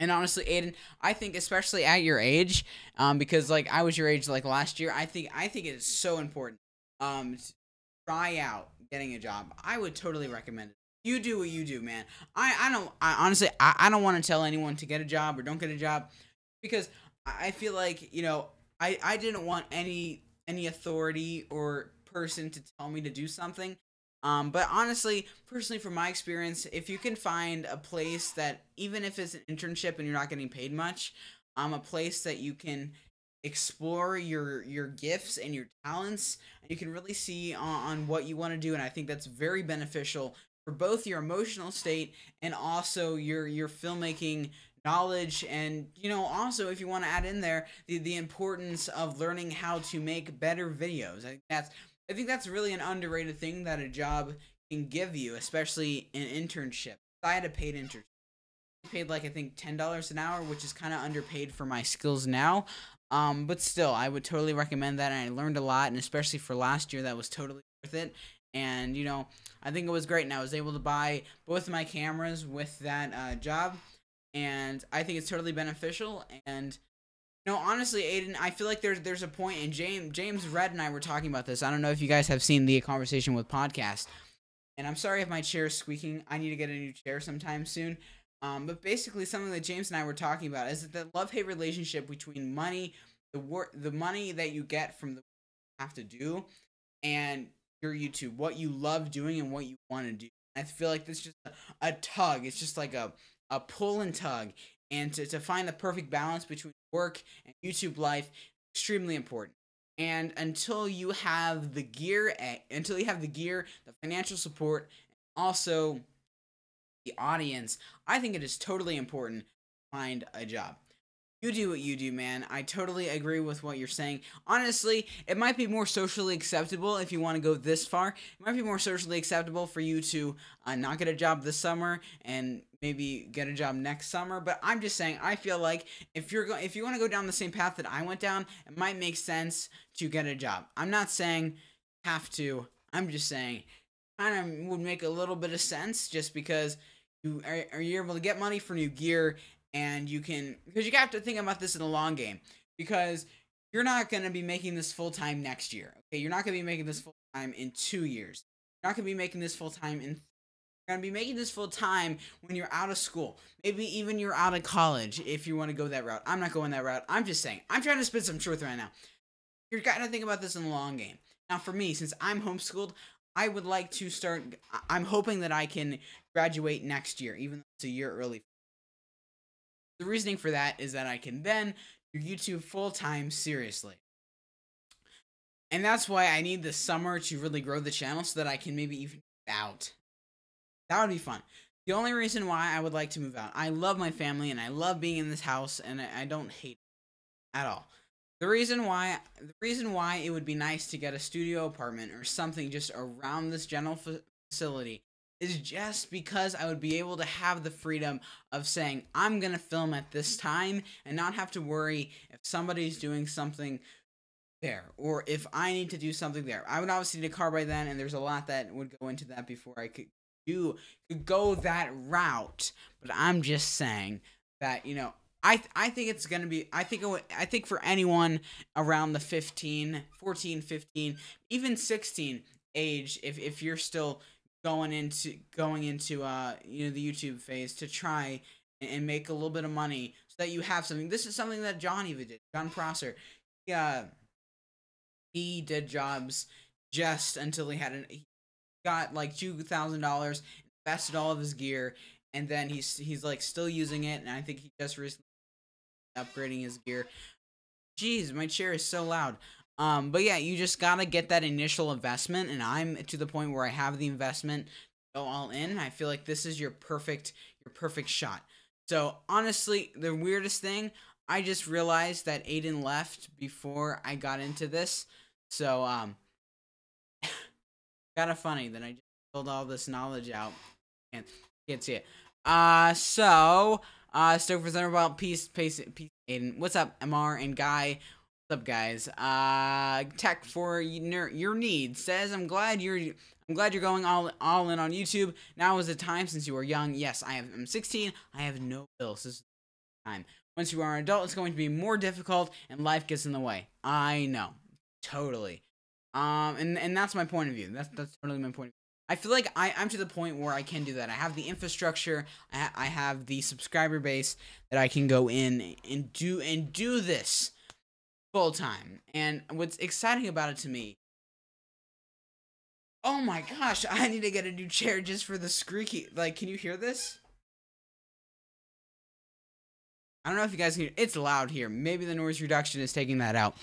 And honestly, Aiden, I think especially at your age, because like I was your age like last year, I think it is so important to try out getting a job. I would totally recommend it. You do what you do, man. I honestly I don't want to tell anyone to get a job or don't get a job, because I feel like, I didn't want any authority or person to tell me to do something. But honestly, personally, from my experience, if you can find a place that, even if it's an internship and you're not getting paid much, a place that you can explore your gifts and your talents, and you can really see on what you want to do, and I think that's very beneficial for both your emotional state and also your filmmaking knowledge. And also, if you want to add in there the importance of learning how to make better videos, I think that's really an underrated thing that a job can give you, especially an internship. I had a paid internship. I paid like I think $10 an hour, which is kind of underpaid for my skills now. But still, I would totally recommend that, and I learned a lot, and especially for last year, that was totally worth it. And I think it was great, and I was able to buy both of my cameras with that job, and I think it's totally beneficial. And honestly, Aiden, I feel like there's a point, and James Red and I were talking about this. I don't know if you guys have seen the Conversation with podcast, and I'm sorry if my chair is squeaking. I need to get a new chair sometime soon. But basically, something that James and I were talking about is that the love-hate relationship between money, the money that you get from the work you have to do, and your YouTube, what you love doing and what you want to do. I feel like this is just a tug. It's just like a pull and tug. And to find the perfect balance between work and YouTube life, extremely important. And until you have the gear, the financial support, and also the audience, I think it is totally important to find a job. You do what you do, man. I totally agree with what you're saying. Honestly, it might be more socially acceptable if you want to go this far. It might be more socially acceptable for you to not get a job this summer and maybe get a job next summer. But I'm just saying, I feel like if you want to go down the same path that I went down, it might make sense to get a job. I'm not saying have to. I'm just saying kind of would make a little bit of sense, just because are you able to get money for new gear, and you can, because you have to think about this in the long game, because you're not going to be making this full time next year. Okay, you're not going to be making this full time in 2 years. You're not going to be making this full time in. You're going to be making this full time when you're out of school. Maybe even you're out of college if you want to go that route. I'm not going that route. I'm just saying. I'm trying to spit some truth right now. You're got to think about this in the long game. Now, for me, since I'm homeschooled, I would like to start. I'm hoping that I can graduate next year, even though it's a year early. The reasoning for that is that I can then do YouTube full time seriously. And that's why I need the summer to really grow the channel so that I can maybe even move out. That would be fun. The only reason why I would like to move out, I love my family and I love being in this house, and I don't hate it at all. The reason why it would be nice to get a studio apartment or something just around this general facility is just because I would be able to have the freedom of saying, I'm going to film at this time and not have to worry if somebody's doing something there or if I need to do something there. I would obviously need a car by then, and there's a lot that would go into that before I could go that route. But I'm just saying that, I think it's going to be, I think for anyone around the 14, 15, even 16 age, if you're still going into the YouTube phase, to try and make a little bit of money so that you have something. This is something that John even did. John Prosser, he did jobs just until he got like $2,000, invested all of his gear, and then he's like still using it, and I think he just recently upgrading his gear. Jeez, my chair is so loud. But yeah, you just gotta get that initial investment, and I'm to the point where I have the investment to go all in. I feel like this is your perfect shot. So honestly, the weirdest thing, I just realized that Aiden left before I got into this. So kind of funny that I just pulled all this knowledge out. Can't see it. Stoked for Thunderbolt. Peace, Aiden. What's up, MR and Guy? What's up, guys? Tech for your needs says, I'm glad you're going all in on YouTube. Now is the time since you are young. Yes, I'm 16. I have no bills. This is the time. Once you are an adult, it's going to be more difficult, and life gets in the way. I know, totally. And that's my point of view. That's totally my point of view. I feel like I'm to the point where I can do that. I have the infrastructure. I have the subscriber base that I can go in and do this full time. And what's exciting about it to me, oh my gosh, I need to get a new chair just for the squeaky. Like, can you hear this? I don't know if you guys can hear. It's loud here. Maybe the noise reduction is taking that out.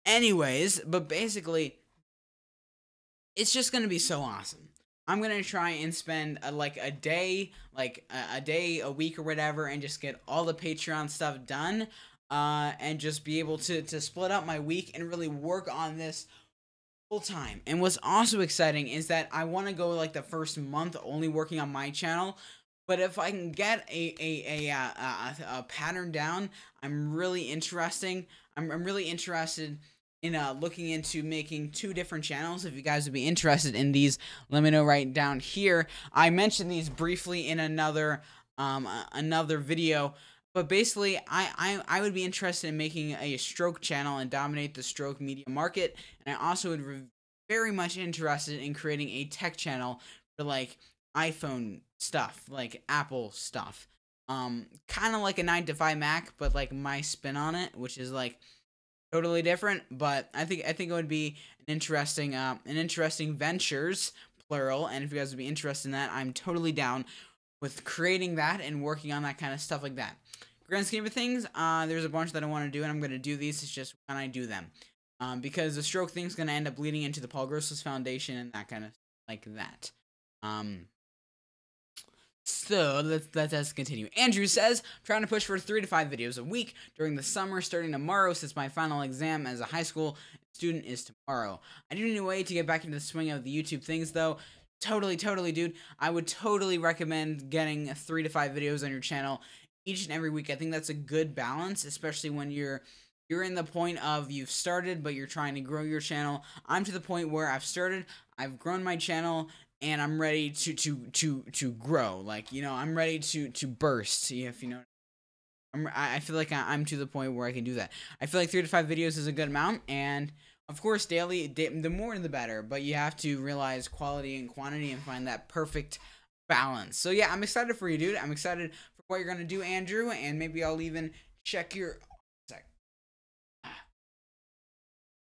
Anyways, but basically, it's just going to be so awesome. I'm going to try and spend a day, a week or whatever, and just get all the Patreon stuff done, and just be able to split up my week and really work on this full time. And what's also exciting is that I want to go like the first month only working on my channel. But if I can get a pattern down, I'm really interested in looking into making 2 different channels. If you guys would be interested in these, let me know right down here. I mentioned these briefly in another video, but basically I would be interested in making a stroke channel and dominate the stroke media market. And I also would be very much interested in creating a tech channel for like iPhone stuff, like Apple stuff. Kind of like a 9to5 Mac, but like my spin on it, which is like totally different. But I think it would be an interesting ventures, plural. And if you guys would be interested in that, I'm totally down with creating that and working on that kind of stuff like that. Grand scheme of things, there's a bunch that I want to do, and I'm going to do these. It's just when I do them. Because the stroke thing's going to end up leading into the Paul Groseclose Foundation and that kind of like that. So let's continue. Andrew says, trying to push for 3 to 5 videos a week during the summer, starting tomorrow, since my final exam as a high school student is tomorrow. I do need a way to get back into the swing of the YouTube things, though. Totally, dude. I would totally recommend getting 3 to 5 videos on your channel each and every week. I think that's a good balance, especially when you're in the point of you've started, but you're trying to grow your channel. I'm to the point where I've started, I've grown my channel, and I'm ready to grow. Like, you know, I'm ready to burst. If you know, I feel like I'm to the point where I can do that. I feel like 3 to 5 videos is a good amount, and of course, daily, the more the better. But you have to realize quality and quantity and find that perfect balance. So yeah, I'm excited for you, dude. I'm excited for what you're gonna do, Andrew, and maybe I'll even check your.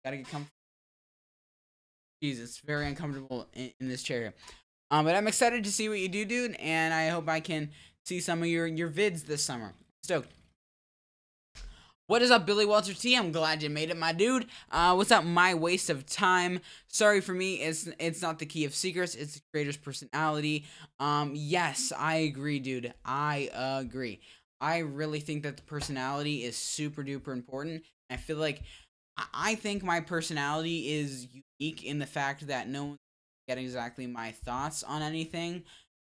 Gotta get comfortable. Jesus, very uncomfortable in this chair. But I'm excited to see what you do, dude, and I hope I can see some of your vids this summer. Stoked. What is up, Billy Walter T? I'm glad you made it, my dude. What's up, my waste of time? Sorry for me, it's not the key of secrets, it's the creator's personality. Yes, I agree, dude. I agree. I really think that the personality is super duper important. I feel like I think my personality is unique in the fact that no one can get exactly my thoughts on anything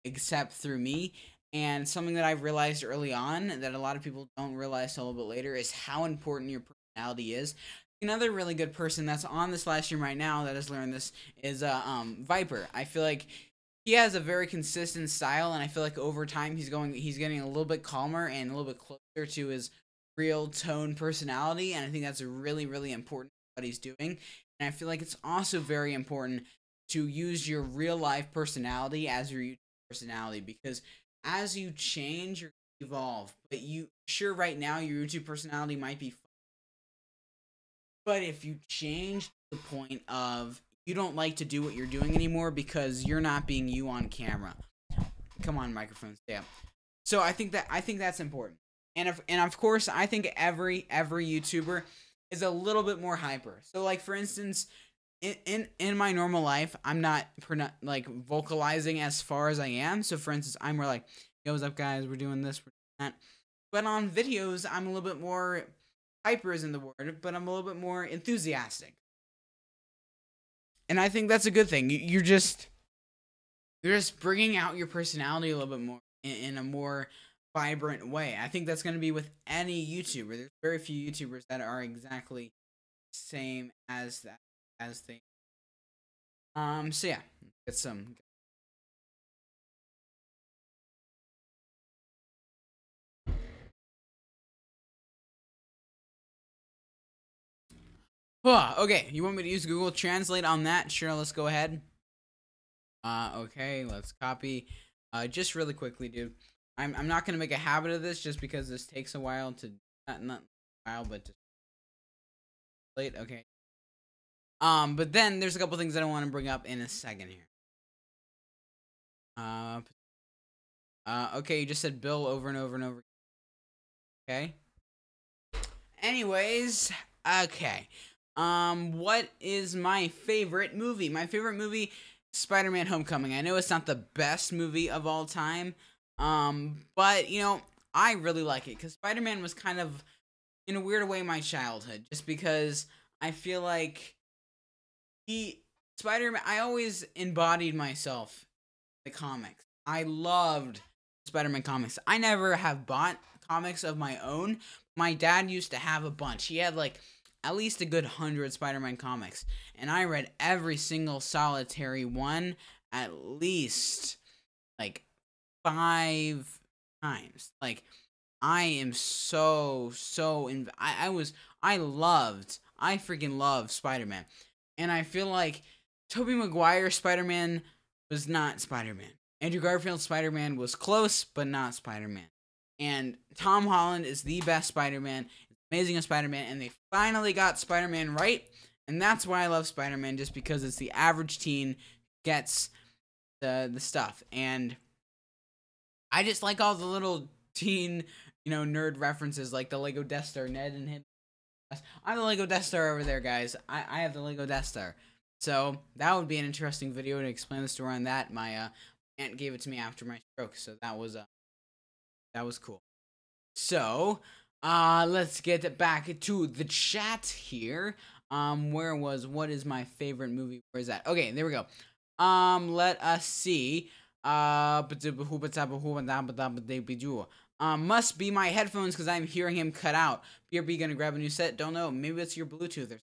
except through me. And something that I've realized early on that a lot of people don't realize till a little bit later is how important your personality is. Another really good person that's on this live stream right now that has learned this is Viper. I feel like he has a very consistent style, and I feel like over time he's getting a little bit calmer and a little bit closer to his real tone personality, and I think that's really, really important what he's doing. And I feel like it's also very important to use your real life personality as your YouTube personality, because as you change, you evolve. But right now your YouTube personality might be fun, but if you change to the point of you don't like to do what you're doing anymore because you're not being you on camera. Come on, microphone, stay up. So I think that's important. And of course, I think every YouTuber is a little bit more hyper. So like, for instance, in my normal life, I'm not like vocalizing as far as I am. So for instance, I'm more like, yo, what's up, guys? We're doing this, we're doing that. But on videos, I'm a little bit more hyper isn't the word, but I'm a little bit more enthusiastic. And I think that's a good thing. You're just bringing out your personality a little bit more in a more vibrant way. I think that's going to be with any YouTuber. There's very few YouTubers that are exactly the same as they. So yeah, get some. Okay, you want me to use Google Translate on that? Sure, let's go ahead. Okay, let's copy. Just really quickly, dude. I'm not gonna make a habit of this just because this takes a while to not a while, but just late. Okay. But then there's a couple things that I want to bring up in a second here. Okay, you just said Bill over and over and over. Okay. Anyways, okay. What is my favorite movie? My favorite movie, Spider-Man: Homecoming. I know it's not the best movie of all time, but you know, I really like it because Spider-Man was kind of, in a weird way, my childhood. Just because I feel like Spider-Man, I always embodied myself in the comics. I loved Spider-Man comics. I never have bought comics of my own. My dad used to have a bunch. He had like at least a good 100 Spider-Man comics, and I read every single solitary one at least like 5 times. Like, I am I freaking love Spider-Man. And I feel like Tobey Maguire Spider-Man was not Spider-Man. Andrew Garfield's Spider-Man was close, but not Spider-Man. And Tom Holland is the best Spider-Man. It's amazing as Spider-Man, and they finally got Spider-Man right. And that's why I love Spider-Man, just because it's the average teen gets the stuff. And I just like all the little teen, nerd references, like the Lego Death Star, Ned and him. I'm the Lego Death Star over there, guys. I have the Lego Death Star. So that would be an interesting video to explain the story on that. My aunt gave it to me after my stroke, so that was cool. So let's get back to the chat here. What is my favorite movie? Where is that? Okay, there we go. Let us see. Must be my headphones because I'm hearing him cut out. BRB gonna grab a new set. Don't know. Maybe it's your Bluetooth. There's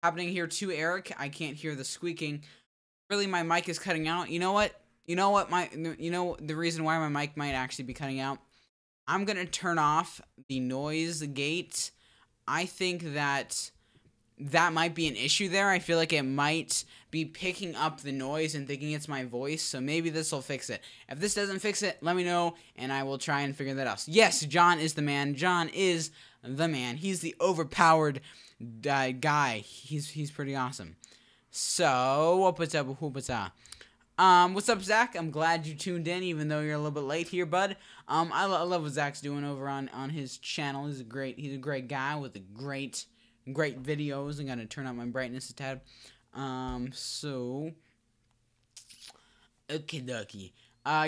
happening here too, Eric. I can't hear the squeaking. Really, my mic is cutting out. You know what? The reason why my mic might actually be cutting out. I'm gonna turn off the noise gate. I think that might be an issue there. I feel like it might be picking up the noise and thinking it's my voice, so maybe this will fix it. If this doesn't fix it, let me know, and I will try and figure that out. Yes, John is the man. John is the man. He's the overpowered guy. He's pretty awesome. So, what's up, Zach? I'm glad you tuned in, even though you're a little bit late here, bud. I love what Zach's doing over on his channel. He's a great guy with great videos. I'm gonna turn up my brightness a tad. So, okie dokie.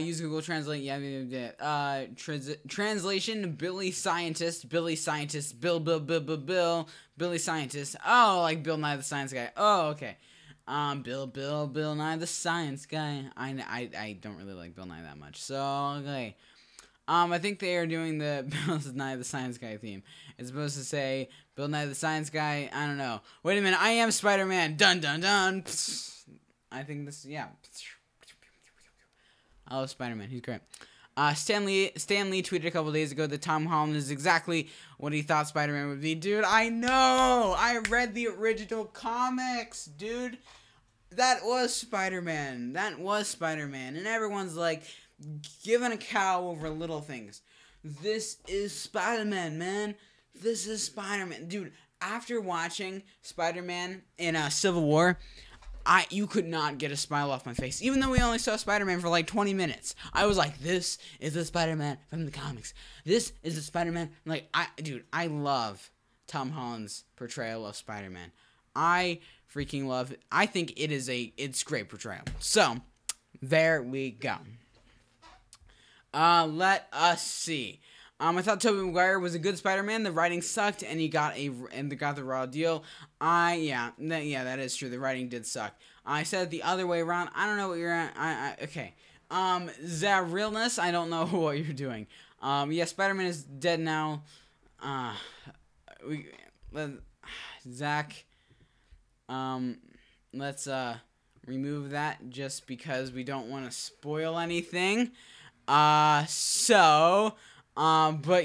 Use Google Translate. Yeah. Translation. Billy Scientist. Billy Scientist. Bill. Billy Scientist. Oh, like Bill Nye the Science Guy. Oh, okay. Bill Nye the Science Guy. I don't really like Bill Nye that much. So, okay. I think they are doing the Bill Nye the Science Guy theme. It's supposed to say Bill Nye the Science Guy. I don't know. Wait a minute. I am Spider-Man. Dun dun dun. I think this. Yeah. I love Spider-Man. He's great. Stan Lee tweeted a couple days ago that Tom Holland is exactly what he thought Spider-Man would be. Dude, I know! I read the original comics, dude. That was Spider-Man. And everyone's like, giving a cow over little things. This is Spider-Man, man. This is Spider-Man. Dude, after watching Spider-Man in Civil War, you could not get a smile off my face. Even though we only saw Spider-Man for like 20 minutes. I was like, this is the Spider-Man from the comics. This is the Spider-Man. Like, I love Tom Holland's portrayal of Spider-Man. I freaking love it. I think it's great portrayal. So, there we go. Let us see. I thought Tobey Maguire was a good Spider-Man. The writing sucked, and he got the raw deal. That is true. The writing did suck. I said it the other way around. I don't know what you're at. Okay. The realness. I don't know what you're doing. Yeah, Spider-Man is dead now. Zach. Let's remove that just because we don't want to spoil anything. But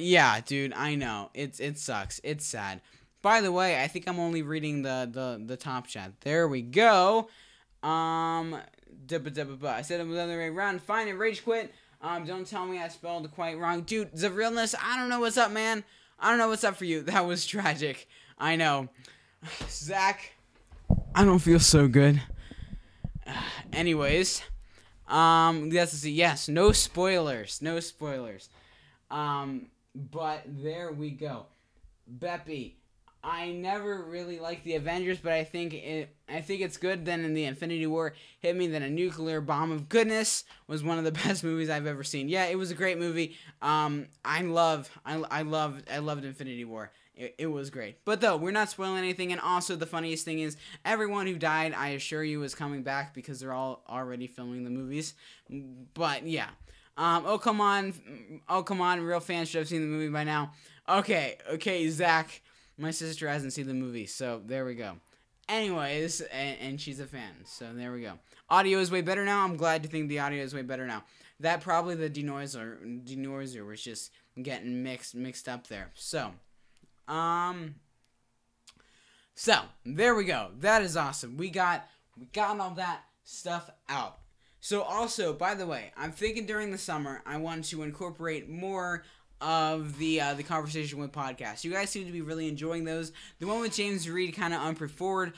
yeah, dude, I know. It sucks. It's sad. By the way, I think I'm only reading the top chat. There we go. I said it was the other way around. Fine, and rage quit. Don't tell me I spelled it quite wrong. Dude, the realness, I don't know what's up, man. I don't know what's up for you. That was tragic. I know. Zach, I don't feel so good. Anyways, let's see. Yes, no spoilers. But there we go. Beppy, I never really liked the Avengers, but I think it's good. Then in the Infinity War hit me, then a nuclear bomb of goodness was one of the best movies I've ever seen. Yeah, it was a great movie. I loved Infinity War. It was great. But though, we're not spoiling anything, and also the funniest thing is everyone who died, I assure you, is coming back because they're all already filming the movies. But yeah. Oh come on, real fans should have seen the movie by now. Okay, Zach, my sister hasn't seen the movie, so there we go. Anyways, and she's a fan, so there we go. Audio is way better now. I'm glad you think the audio is way better now. That probably the denoiser was just getting mixed up there. So there we go. That is awesome. We got all that stuff out. So also, by the way, I'm thinking during the summer I want to incorporate more of the conversation with podcasts. You guys seem to be really enjoying those. The one with James Reed kind of underperformed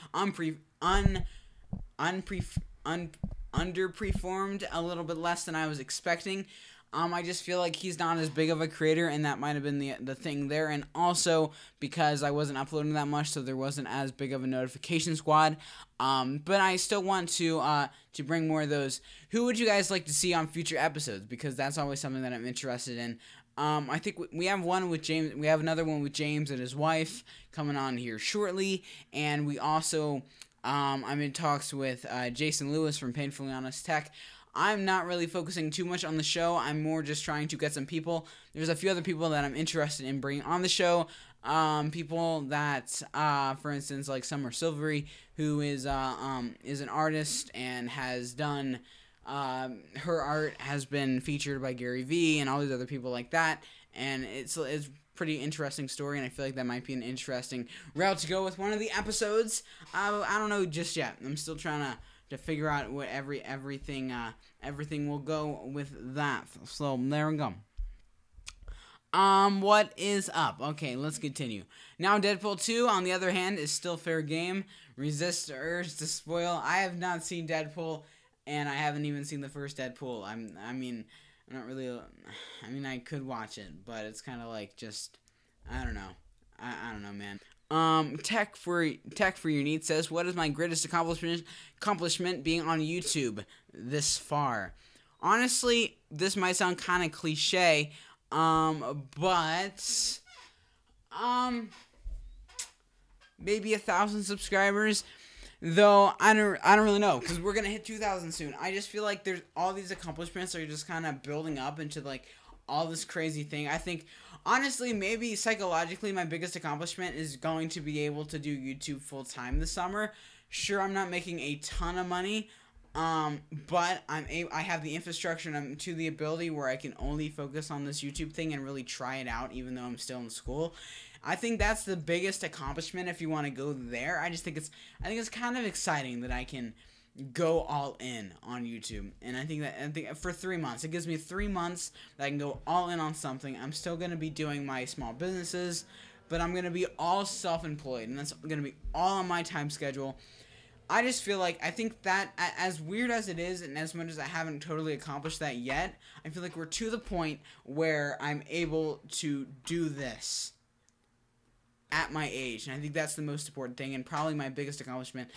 a little bit less than I was expecting. I just feel like he's not as big of a creator, and that might have been the thing there. And also because I wasn't uploading that much, so there wasn't as big of a notification squad. But I still want to bring more of those. Who would you guys like to see on future episodes? Because that's always something that I'm interested in. I think we have one with James. We have another one with James and his wife coming on here shortly, and we also I'm in talks with Jason Lewis from Painfully Honest Tech. I'm not really focusing too much on the show. I'm more just trying to get some people. There's a few other people that I'm interested in bringing on the show. people that, for instance, like Summer Silvery, who is an artist and has done, her art has been featured by Gary Vee and all these other people like that, and it's pretty interesting story, and I feel like that might be an interesting route to go with one of the episodes. I don't know just yet. I'm still trying to figure out what everything will go with that. So there we go. What is up? Okay, let's continue. Now, Deadpool 2, on the other hand, is still fair game. Resist the urge to spoil. I have not seen Deadpool, and I haven't even seen the first Deadpool. I mean, I could watch it, but it's kind of like just, I don't know. I don't know, man. Tech for your needs says, what is my greatest accomplishment being on YouTube this far? Honestly, this might sound kind of cliche, but maybe 1,000 subscribers. Though I don't really know, because we're gonna hit 2,000 soon. I just feel like there's all these accomplishments are just kind of building up into like all this crazy thing. I think honestly, maybe psychologically, my biggest accomplishment is going to be able to do YouTube full time this summer. Sure, I'm not making a ton of money, but I have the infrastructure and I'm to the ability where I can only focus on this YouTube thing and really try it out, even though I'm still in school. I think that's the biggest accomplishment if you want to go there. I think it's kind of exciting that I can go all in on YouTube, and I think for 3 months, it gives me 3 months that I can go all in on something. I'm still gonna be doing my small businesses, but I'm gonna be all self-employed, and that's gonna be all on my time schedule. I just feel like I think that as weird as it is, and as much as I haven't totally accomplished that yet, I feel like we're to the point where I'm able to do this at my age, and I think that's the most important thing and probably my biggest accomplishment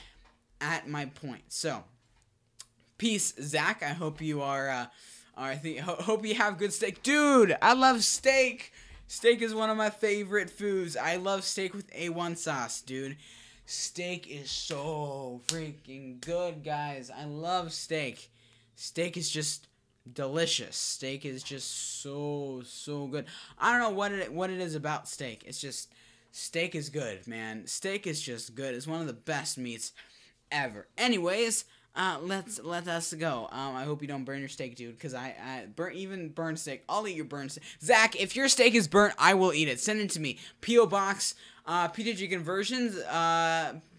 at my point. So, peace, Zach. I hope you are. Hope you have good steak, dude. I love steak. Steak is one of my favorite foods. I love steak with A1 sauce, dude. Steak is so freaking good, guys. I love steak. Steak is just delicious. Steak is just so good. I don't know what it is about steak. It's just steak is good, man. Steak is just good. It's one of the best meats ever. Anyways, let us go. I hope you don't burn your steak, dude, because I burn steak. I'll eat your burn steak. Zach, if your steak is burnt, I will eat it. Send it to me. P.O. Box, PTG Conversions,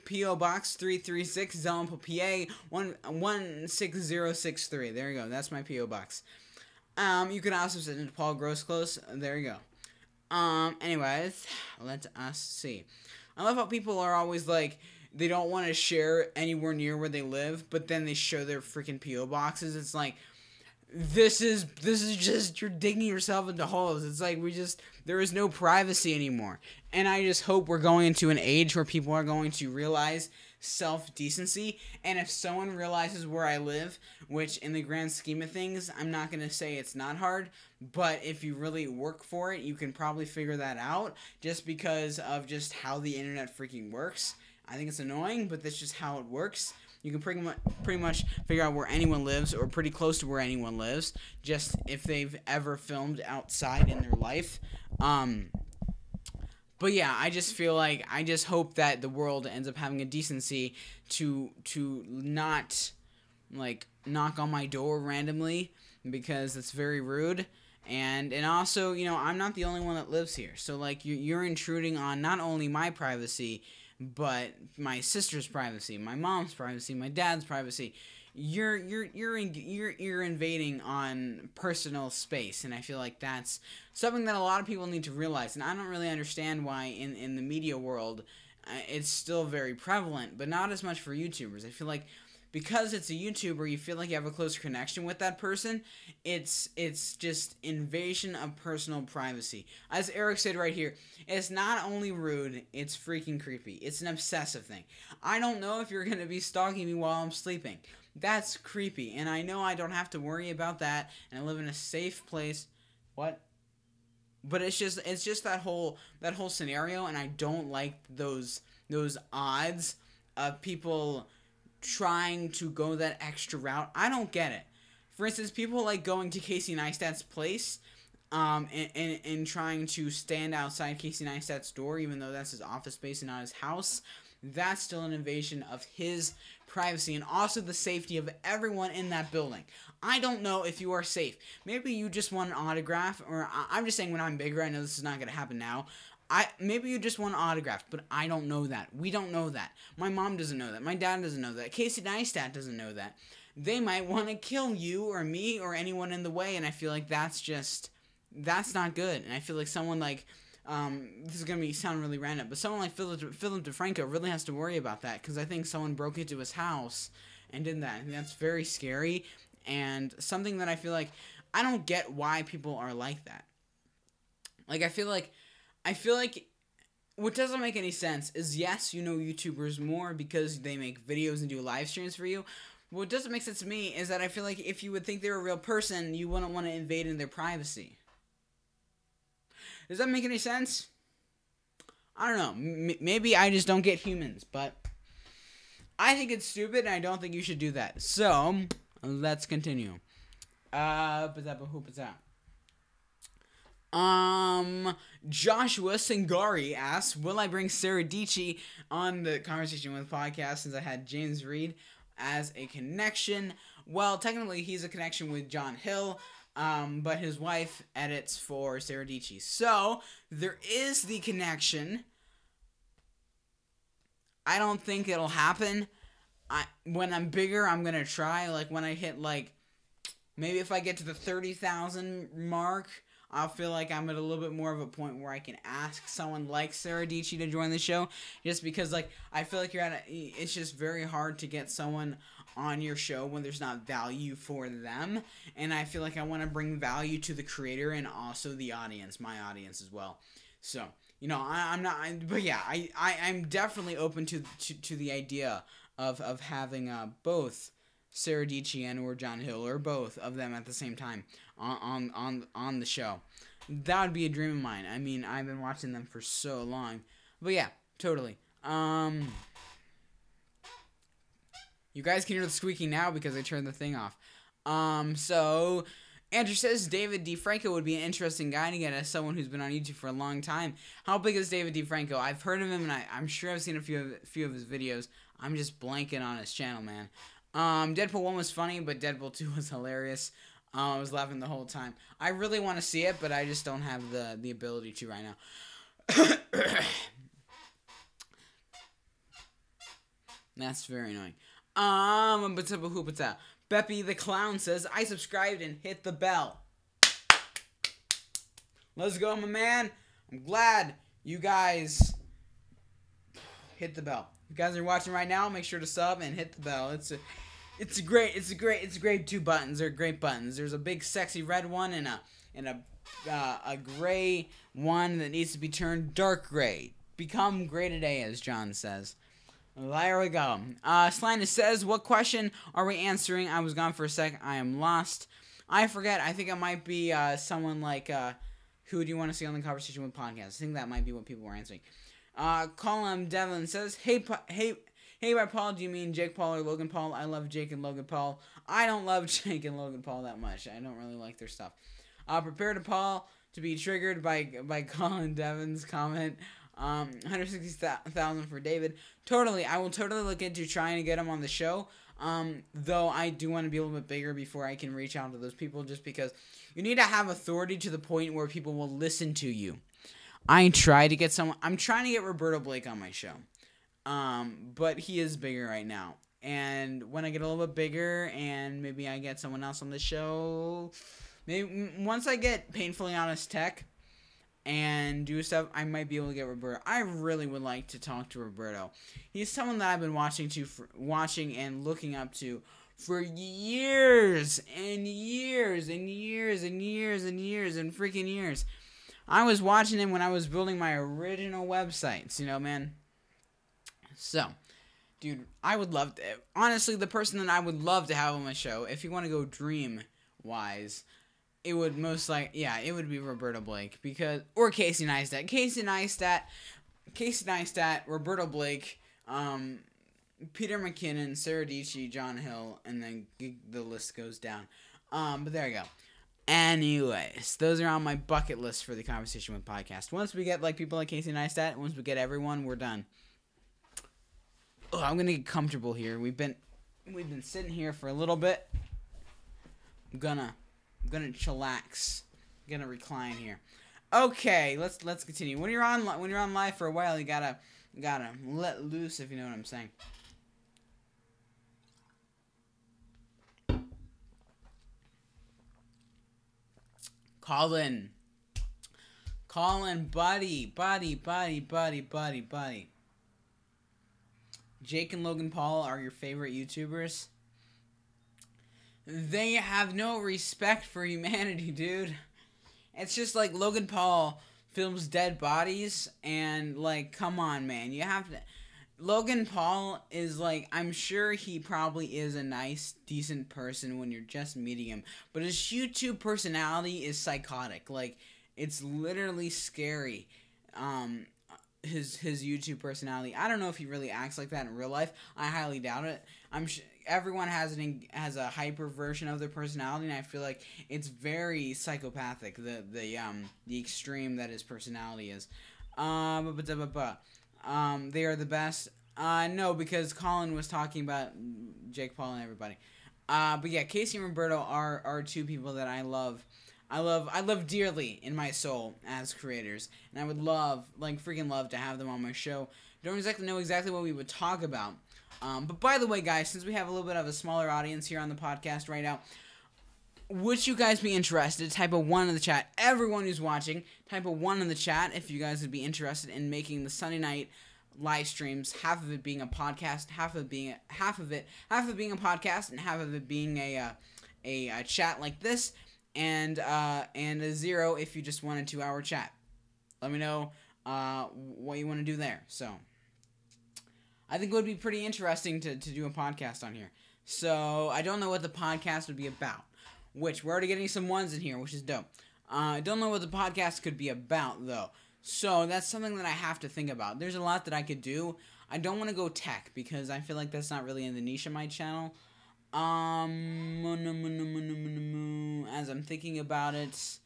P.O. Box 336, Zellenpool, PA 16063. There you go. That's my P.O. Box. You can also send it to Paul Groseclose. There you go. Anyways, let us see. I love how people are always like, they don't want to share anywhere near where they live, but then they show their freaking P.O. boxes. It's like, this is just, you're digging yourself into holes. It's like, there is no privacy anymore. And I just hope we're going into an age where people are going to realize self-decency, and if someone realizes where I live, which in the grand scheme of things, I'm not going to say it's not hard, but if you really work for it, you can probably figure that out, just because of just how the internet freaking works. I think it's annoying, but that's just how it works. You can pretty much figure out where anyone lives, or pretty close to where anyone lives, just if they've ever filmed outside in their life. But yeah, I just feel like, I just hope that the world ends up having a decency to not, like, knock on my door randomly, because it's very rude. And also, you know, I'm not the only one that lives here. So, like, you're intruding on not only my privacy, but my sister's privacy, my mom's privacy, my dad's privacy. You're invading on personal space, and I feel like that's something that a lot of people need to realize. And I don't really understand why in the media world it's still very prevalent, but not as much for YouTubers. I feel like because it's a YouTuber, you feel like you have a closer connection with that person. It's just invasion of personal privacy. As Eric said right here, it's not only rude, it's freaking creepy. It's an obsessive thing. I don't know if you're going to be stalking me while I'm sleeping. That's creepy, and I know I don't have to worry about that, and I live in a safe place. What? But it's just that whole scenario, and I don't like those odds of people trying to go that extra route. I don't get it. For instance, people like going to Casey Neistat's place. in trying to stand outside Casey Neistat's door, even though that's his office space and not his house. That's still an invasion of his privacy and also the safety of everyone in that building. I don't know if you are safe. Maybe you just want an autograph, or I'm just saying when I'm bigger, I know this is not going to happen now. Maybe you just want an autograph, but I don't know that. We don't know that. My mom doesn't know that. My dad doesn't know that. Casey Neistat doesn't know that. They might want to kill you or me or anyone in the way, and I feel like that's not good. And I feel like someone like, this is going to sound really random, but someone like Philip DeFranco really has to worry about that, because I think someone broke into his house and did that. And that's very scary, and something that I feel like, I don't get why people are like that. Like, I feel like what doesn't make any sense is, yes, you know YouTubers more because they make videos and do live streams for you. What doesn't make sense to me is that I feel like if you would think they're a real person, you wouldn't want to invade in their privacy. Does that make any sense? I don't know. Maybe I just don't get humans, but I think it's stupid, and I don't think you should do that. So, let's continue. Joshua Singari asks, will I bring Sarah Dietschy on the Conversation with podcast since I had James Reed as a connection? Well, technically he's a connection with John Hill, but his wife edits for Sarah Dietschy. So, there is the connection. I don't think it'll happen. When I'm bigger, I'm going to try. Like, when I hit, like, maybe if I get to the 30,000 mark, I'll feel like I'm at a little bit more of a point where I can ask someone like Sarah Dietschy to join the show. Just because, like, I feel like it's just very hard to get someone on your show when there's not value for them. And I feel like I want to bring value to the creator and also the audience, my audience as well. So, you know, but yeah, I'm definitely open to the idea of having both Sarah Dietschy and or John Hill, or both of them at the same time on the show. That would be a dream of mine. I mean, I've been watching them for so long. But yeah, totally. You guys can hear the squeaking now because I turned the thing off. So Andrew says David DeFranco would be an interesting guy to get as someone who's been on YouTube for a long time. How big is David DeFranco? I've heard of him, and I'm sure I've seen a few of his videos. I'm just blanking on his channel, man. Deadpool 1 was funny, but Deadpool 2 was hilarious. I was laughing the whole time. I really want to see it, but I just don't have the ability to right now. That's very annoying. Beppy the Clown says, I subscribed and hit the bell. Let's go, my man. I'm glad you guys hit the bell. If you guys are watching right now, make sure to sub and hit the bell. It's great 2 buttons. They're great buttons. There's a big sexy red one and a gray one that needs to be turned dark gray. Become gray today, as John says. There we go. Slinus says, what question are we answering? I was gone for a sec. I am lost. I forget. I think it might be someone like, who do you want to see on the Conversation with podcast? I think that might be what people were answering. Colin Devlin says, hey, by Paul, do you mean Jake Paul or Logan Paul? I love Jake and Logan Paul. I don't love Jake and Logan Paul that much. I don't really like their stuff. Prepare to Paul to be triggered by Colin Devlin's comment. 160,000 for David. Totally. I will totally look into trying to get him on the show. Though I do want to be a little bit bigger before I can reach out to those people, just because you need to have authority to the point where people will listen to you. I'm trying to get Roberto Blake on my show. But he is bigger right now. And when I get a little bit bigger and maybe I get someone else on the show, maybe once I get Painfully Honest Tech and do stuff, I might be able to get Roberto. I really would like to talk to Roberto. He's someone that I've been watching and looking up to for years and years and years and years and years and freaking years. I was watching him when I was building my original websites, you know, man. So, dude, I would love to, honestly, the person that I would love to have on my show, if you want to go dream-wise, it would most it would be Roberto Blake, or Casey Neistat. Casey Neistat, Roberto Blake, Peter McKinnon, Sarah Dietschy, John Hill, and then the list goes down. But there you go. Anyways, those are on my bucket list for the Conversation with podcast. Once we get like people like Casey Neistat, once we get everyone, we're done. Oh, I'm gonna get comfortable here. We've been sitting here for a little bit. I'm gonna chillax. I'm gonna recline here. Okay, let's continue. When you're on live for a while, you gotta let loose, if you know what I'm saying. Colin, buddy. Jake and Logan Paul are your favorite YouTubers? They have no respect for humanity, dude. It's just like Logan Paul films dead bodies, and like, come on, man. You have to... Logan Paul is like, I'm sure he probably is a nice, decent person when you're just meeting him, but his YouTube personality is psychotic. Like, it's literally scary. His YouTube personality. I don't know if he really acts like that in real life. I highly doubt it. I'm sure everyone has a hyper version of their personality, and I feel like it's very psychopathic. The extreme that his personality is. They are the best. No, because Colin was talking about Jake Paul and everybody. But yeah, Casey and Roberto are two people that I love. I love dearly in my soul as creators, and I would freaking love to have them on my show. Don't exactly know what we would talk about. But by the way, guys, since we have a little bit of a smaller audience here on the podcast right now, would you guys be interested? Type a 1 in the chat. Everyone who's watching, type a 1 in the chat if you guys would be interested in making the Sunday night live streams, half of it being a podcast, half of it being a podcast, and half of it being a chat like this, and a 0 if you just want a 2-hour chat. Let me know what you want to do there. So I think it would be pretty interesting to do a podcast on here. So I don't know what the podcast would be about. Which, we're already getting some 1s in here, which is dope. I don't know what the podcast could be about, though. So, that's something that I have to think about. There's a lot that I could do. I don't want to go tech, because I feel like that's not really in the niche of my channel. As I'm thinking about it,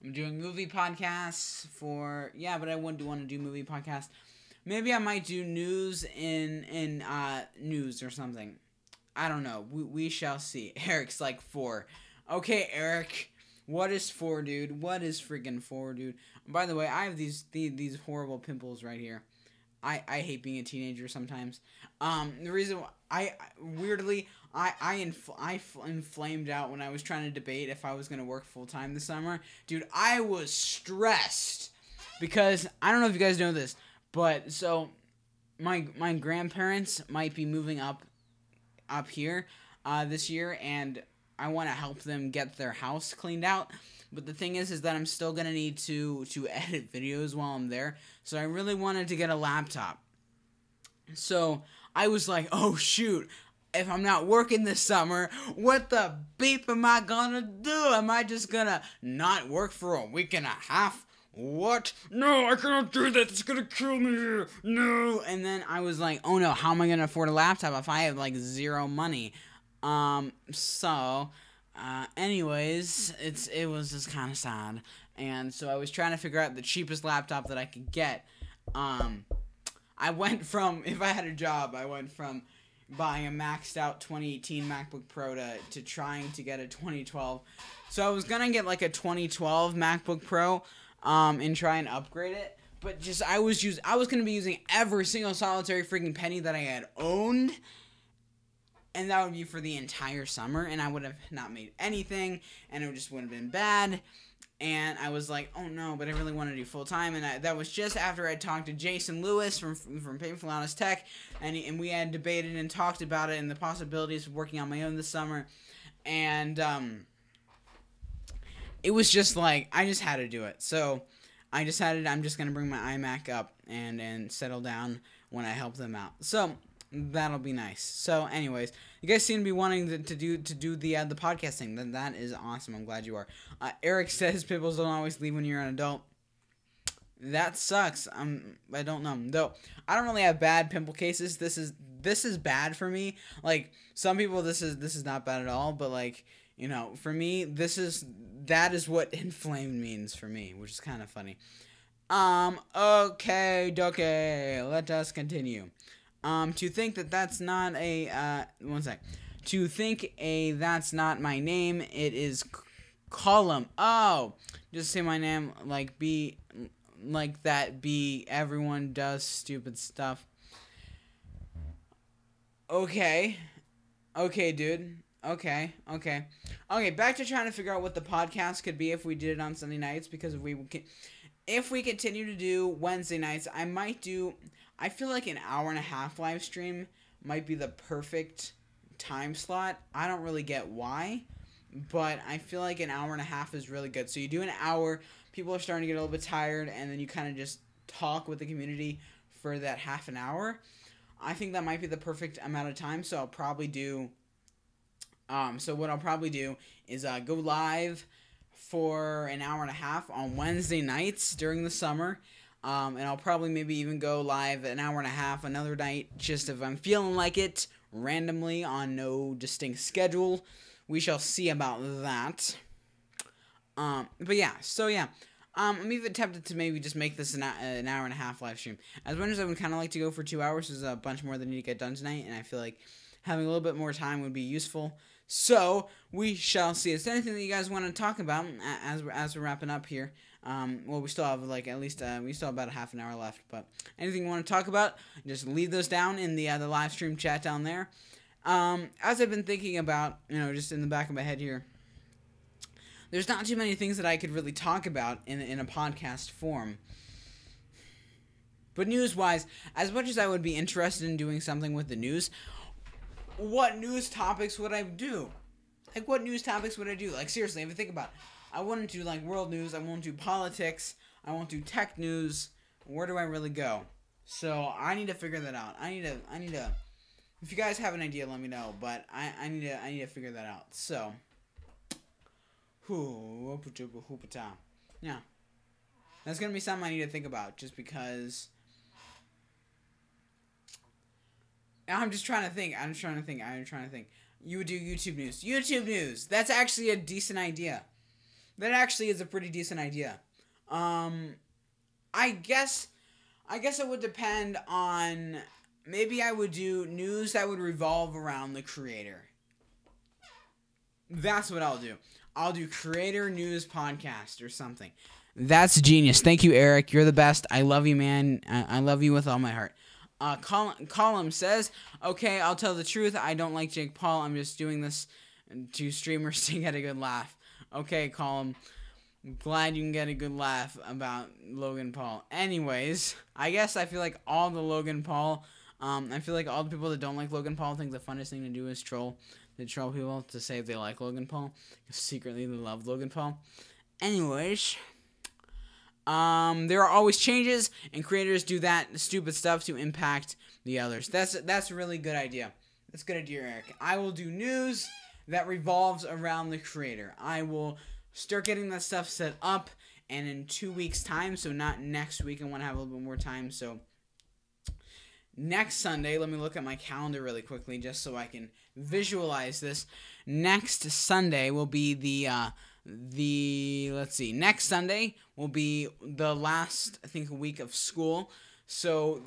I'm doing movie podcasts for... Yeah, but I wouldn't want to do movie podcasts. Maybe I might do news in news or something. I don't know. We shall see. Eric's like 4. Okay, Eric, what is 4, dude? What is freaking 4, dude? By the way, I have these horrible pimples right here. I hate being a teenager sometimes. The reason why I inflamed out when I was trying to debate if I was gonna work full time this summer, dude. I was stressed because I don't know if you guys know this, but so my grandparents might be moving up here this year, and I want to help them get their house cleaned out. But the thing is that I'm still going to need to edit videos while I'm there. So I really wanted to get a laptop. So I was like, oh shoot, if I'm not working this summer, what the beep am I going to do? Am I just going to not work for a week and a half? What? No, I cannot do that. It's going to kill me. No. And then I was like, oh no, how am I going to afford a laptop if I have like 0 money? Anyways, it was just kind of sad, and so I was trying to figure out the cheapest laptop that I could get. I went from, if I had a job, I went from buying a maxed out 2018 MacBook Pro to trying to get a 2012. So I was gonna get like a 2012 MacBook Pro, and try and upgrade it, but just, I was gonna be using every single solitary freaking penny that I had owned. And that would be for the entire summer, and I would have not made anything, and it just would have been bad. And I was like, oh no, but I really want to do full time. And that was just after I talked to Jason Lewis from Painful Honest Tech, and we had debated and talked about it and the possibilities of working on my own this summer. And it was just like, I just had to do it. So I decided I'm just gonna bring my iMac up and settle down when I help them out. So that'll be nice. So, anyways, you guys seem to be wanting to do the podcast thing. Then that is awesome. I'm glad you are. Eric says pimples don't always leave when you're an adult. That sucks. I don't know. Though I don't really have bad pimple cases. This is bad for me. Like some people, this is not bad at all. But like You know, for me, that is what inflamed means for me, which is kind of funny. Okay, let us continue. To think that that's not a, one sec. To think that's not my name, it is column. Oh, just say my name, like, like that, everyone does stupid stuff. Okay. Okay, dude. Okay. Back to trying to figure out what the podcast could be if we did it on Sunday nights, because if we continue to do Wednesday nights, I feel like an hour and a half live stream might be the perfect time slot. I don't really get why, but I feel like an hour and a half is really good. So you do an hour, people are starting to get a little bit tired, and then you kind of just talk with the community for that half an hour. I think that might be the perfect amount of time, so I'll probably do, what I'll probably do is go live for an hour and a half on Wednesday nights during the summer, and I'll probably maybe even go live an hour and a half another night, just if I'm feeling like it, randomly on no distinct schedule. We shall see about that. But yeah, so yeah. I'm even tempted to maybe just make this an hour and a half live stream. As much as I would kind of like to go for 2 hours, there's a bunch more that need to get done tonight, and I feel like having a little bit more time would be useful. So we shall see. Is there anything that you guys want to talk about as we're wrapping up here? Well, we still have we still have about a half an hour left. But anything you want to talk about, just leave those down in the live stream chat down there. As I've been thinking about, just in the back of my head here, there's not too many things that I could really talk about in a podcast form. But news-wise, as much as I would be interested in doing something with the news, what news topics would I do? Like, what news topics would I do? Like, seriously, if you think about it, I wouldn't do, like, world news, I won't do politics, I won't do tech news. Where do I really go? So, I need to figure that out. I need to, if you guys have an idea, let me know, but I need to figure that out. So, yeah. That's going to be something I need to think about, just because I'm just trying to think. You would do YouTube news. YouTube news! That's actually a decent idea. That actually is a pretty decent idea. I guess it would depend on, maybe I would do news that would revolve around the creator. That's what I'll do. I'll do creator news podcast or something. That's genius. Thank you, Eric. You're the best. I love you, man. I love you with all my heart. Column says, okay, I'll tell the truth. I don't like Jake Paul. I'm just doing this to streamers to get a good laugh. Okay, Column. Glad you can get a good laugh about Logan Paul. Anyways, I guess I feel like all the Logan Paul, I feel like all the people that don't like Logan Paul think the funnest thing to do is troll people to say they like Logan Paul. Secretly, they love Logan Paul. Anyways, there are always changes, and creators do that stupid stuff to impact the others. That's a really good idea. That's a good idea, Eric. I will do news that revolves around the creator. I will start getting that stuff set up, and in 2 weeks' time, so not next week, I want to have a little bit more time, so next Sunday, let me look at my calendar really quickly just so I can visualize this. Next Sunday will be next Sunday will be the last, I think, week of school. So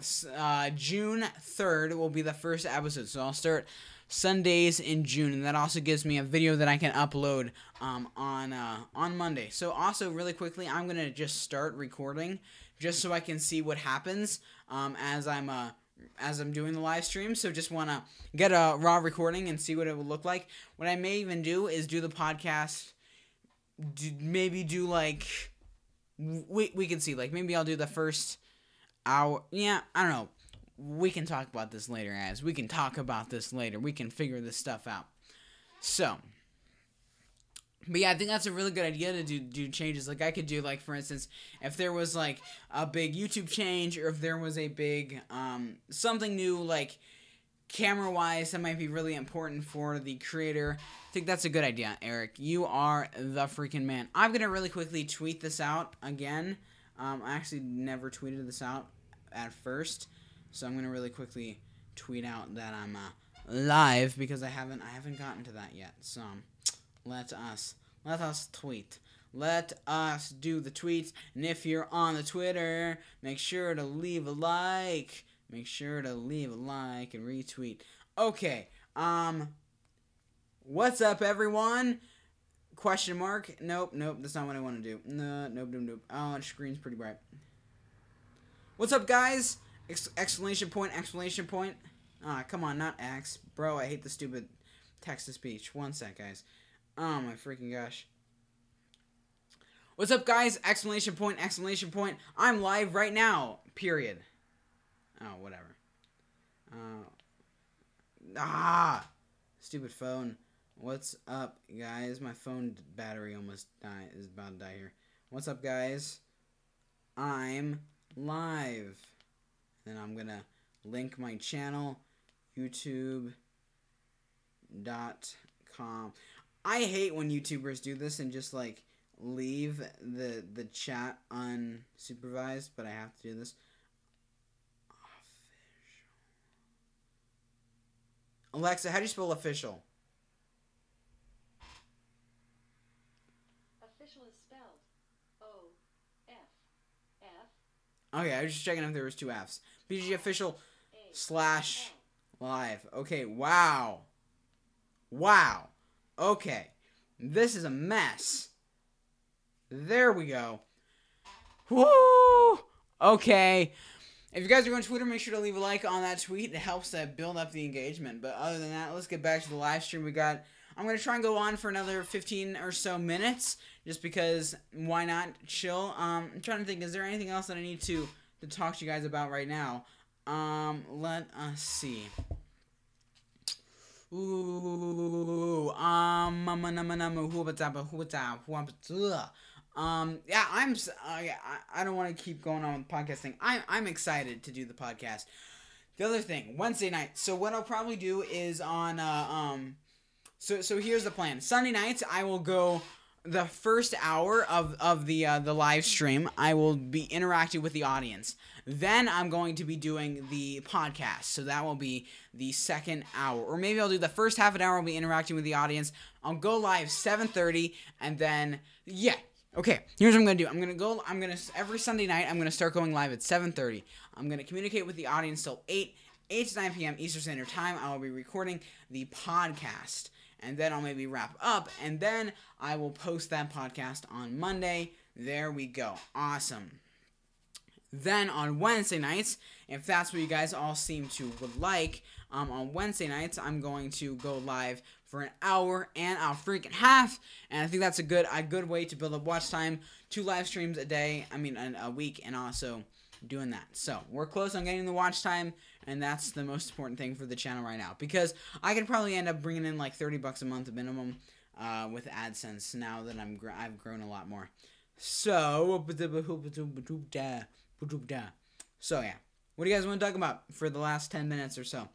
June 3rd will be the first episode. So I'll start Sundays in June, and that also gives me a video that I can upload on Monday. So also, really quickly, I'm gonna just start recording just so I can see what happens as I'm doing the live stream. So just want to get a raw recording and see what it will look like. What I may even do is do the podcast, maybe do like, we can see, like, maybe I'll do the first hour. Yeah, I don't know. We can talk about this later, guys. We can talk about this later. We can figure this stuff out. So, but yeah, I think that's a really good idea to do changes. Like, I could do, like, for instance, if there was, like, a big YouTube change, or if there was a big, something new, like, camera-wise, that might be really important for the creator. I think that's a good idea, Eric. You are the freaking man. I'm going to really quickly tweet this out again. I actually never tweeted this out at first, so I'm going to really quickly tweet out that I'm live, because I haven't gotten to that yet. So Let us tweet. Let us do the tweets. And if you're on the Twitter, make sure to leave a like. Make sure to leave a like and retweet. Okay. What's up, everyone? Question mark. Nope. That's not what I want to do. Nope. Oh, the screen's pretty bright. What's up, guys? Exclamation point. Ah, come on, not X. Bro, I hate the stupid text-to-speech. One sec, guys. Oh, my freaking gosh. What's up, guys? Exclamation point. I'm live right now. Period. Oh, whatever. Stupid phone. What's up, guys? My phone battery almost is about to die here. What's up, guys? I'm live. Then I'm gonna link my channel, youtube.com. I hate when YouTubers do this and just like leave the chat unsupervised, but I have to do this. Alexa, how do you spell official? Official is spelled O-F-F. Okay, I was just checking if there was two F's. PTG official / live. Okay, wow. Okay, this is a mess. There we go. Woo! Okay. If you guys are on Twitter, make sure to leave a like on that tweet. It helps build up the engagement. But other than that, let's get back to the live stream we got. I'm going to try and go on for another 15 or so minutes. Just because, why not chill? I'm trying to think, is there anything else that I need to talk to you guys about right now? Let us see. Yeah, I don't want to keep going on with the podcast thing. I'm excited to do the podcast. The other thing, Wednesday night. So what I'll probably do is on so here's the plan. Sunday nights I will go the first hour of the live stream. I will be interacting with the audience. Then I'm going to be doing the podcast. So that will be the second hour. Or maybe I'll do the first half an hour. I'll be interacting with the audience. I'll go live 7:30 and then yeah. Okay, here's what I'm going to do. Every Sunday night, I'm going to start going live at 7:30. I'm going to communicate with the audience till 8 to 9 p.m. Eastern Standard Time. I will be recording the podcast. And then I'll maybe wrap up. And then I will post that podcast on Monday. There we go. Awesome. Then on Wednesday nights, if that's what you guys all seem to would like, on Wednesday nights, I'm going to go live for an hour and a freaking half, and I think that's a good way to build up watch time. 2 live streams a week, and also doing that. So we're close on getting the watch time, and that's the most important thing for the channel right now, because I could probably end up bringing in like $30 a month minimum with AdSense now that I've grown a lot more. So yeah, what do you guys want to talk about for the last 10 minutes or so?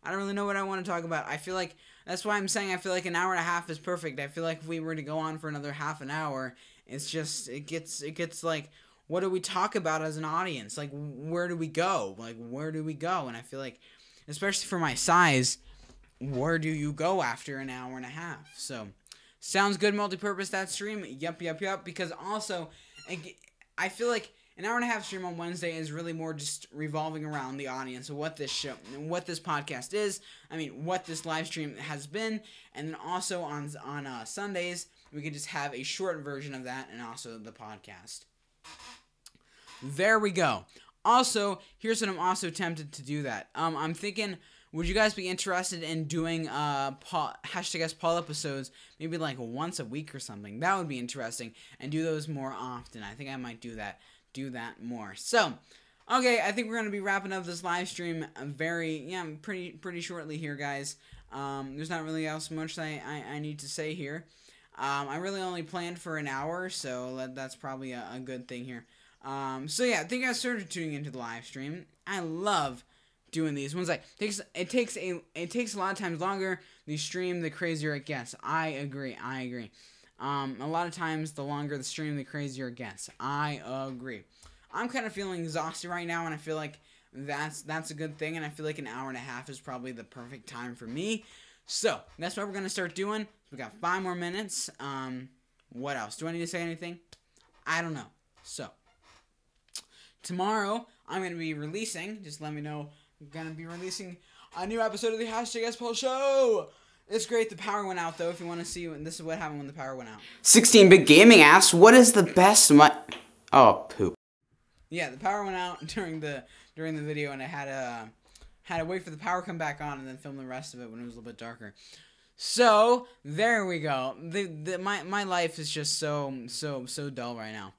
I don't really know what I want to talk about. I feel like that's why I'm saying I feel like an hour and a half is perfect. I feel like if we were to go on for another half an hour, it gets like, what do we talk about as an audience? Like, where do we go? And I feel like, especially for my size, where do you go after an hour and a half? So, sounds good, multi-purpose, that stream. Yup. Because also, I feel like an hour and a half stream on Wednesday is really more just revolving around the audience of what this podcast is. What this live stream has been, and then also on Sundays we could just have a short version of that, and also the podcast. There we go. Also, here's what I'm also tempted to do that. I'm thinking, would you guys be interested in doing #S Paul episodes maybe like once a week or something? That would be interesting, and do those more often. I think I might do that more. So, okay, I think we're going to be wrapping up this live stream pretty shortly here, guys. There's not really else much I need to say here. I really only planned for an hour, so that's probably a good thing here. So yeah, thank you guys for tuning into the live stream. I love doing these ones. It takes a lot of times longer the stream, the crazier it gets. I agree. A lot of times, the longer the stream, the crazier it gets. I agree. I'm kind of feeling exhausted right now, and I feel like that's a good thing, and I feel like an hour and a half is probably the perfect time for me. So that's what we're gonna start doing. We got 5 more minutes. What else? Do I need to say anything? I don't know. So tomorrow I'm gonna be releasing. Just let me know. I'm gonna be releasing a new episode of the #SPL Show. It's great. The power went out though. If you want to see, this is what happened when the power went out. 16-bit Gaming asks, "What is the best Oh, poop. Yeah, the power went out during the video, and I had to wait for the power to come back on and then film the rest of it when it was a little bit darker. So there we go. My life is just so dull right now.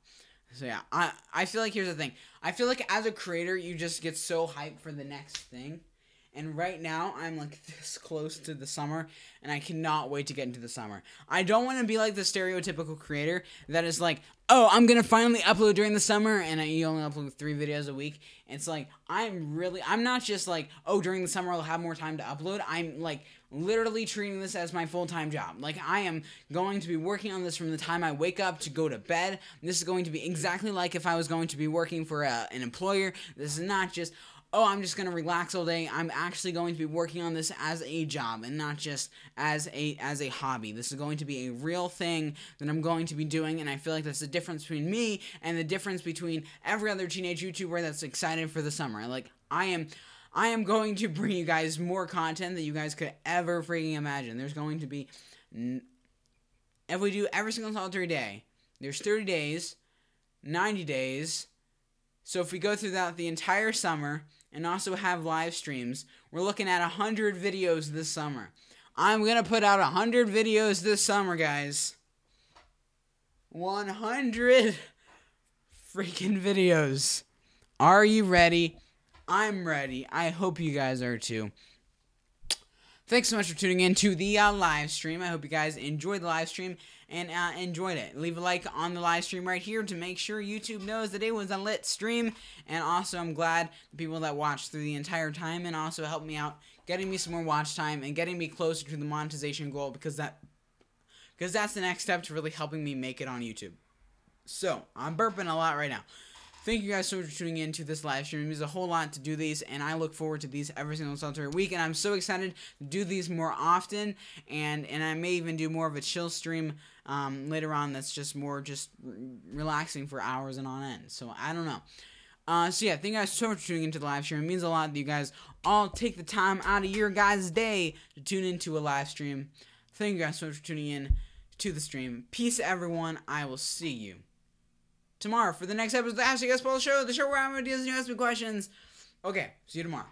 So yeah, I feel like here's the thing. I feel like as a creator, you just get so hyped for the next thing. And right now, I'm like this close to the summer, and I cannot wait to get into the summer. I don't want to be like the stereotypical creator that is like, oh, I'm going to finally upload during the summer, and you only upload 3 videos a week. It's like, I'm not just like, oh, during the summer I'll have more time to upload. I'm like literally treating this as my full-time job. Like, I am going to be working on this from the time I wake up to go to bed. This is going to be exactly like if I was going to be working for an employer. This is not just, oh, I'm just going to relax all day. I'm actually going to be working on this as a job and not just as a hobby. This is going to be a real thing that I'm going to be doing, and I feel like that's the difference between me and the difference between every other teenage YouTuber that's excited for the summer. Like, I am going to bring you guys more content that you guys could ever freaking imagine. There's going to be, if we do every single solitary day, there's 30 days, 90 days, so if we go through that the entire summer, and also have live streams, we're looking at 100 videos this summer. I'm going to put out 100 videos this summer, guys. 100 freaking videos. Are you ready? I'm ready. I hope you guys are too. Thanks so much for tuning in to the live stream. I hope you guys enjoyed the live stream and enjoyed it. Leave a like on the live stream right here to make sure YouTube knows that it was a lit stream. And also, I'm glad the people that watched through the entire time and also helped me out, getting me some more watch time and getting me closer to the monetization goal, because that's the next step to really helping me make it on YouTube. So, I'm burping a lot right now. Thank you guys so much for tuning in to this live stream. It means a whole lot to do these, and I look forward to these every single solitary week, and I'm so excited to do these more often, and I may even do more of a chill stream later on that's just more relaxing for hours and on end. So, I don't know. So yeah, thank you guys so much for tuning into the live stream. It means a lot that you guys all take the time out of your guys' day to tune into a live stream. Thank you guys so much for tuning in to the stream. Peace, everyone. I will see you tomorrow for the next episode of the #SPL Show, the show where I'm going to do new ask me questions. Okay, see you tomorrow.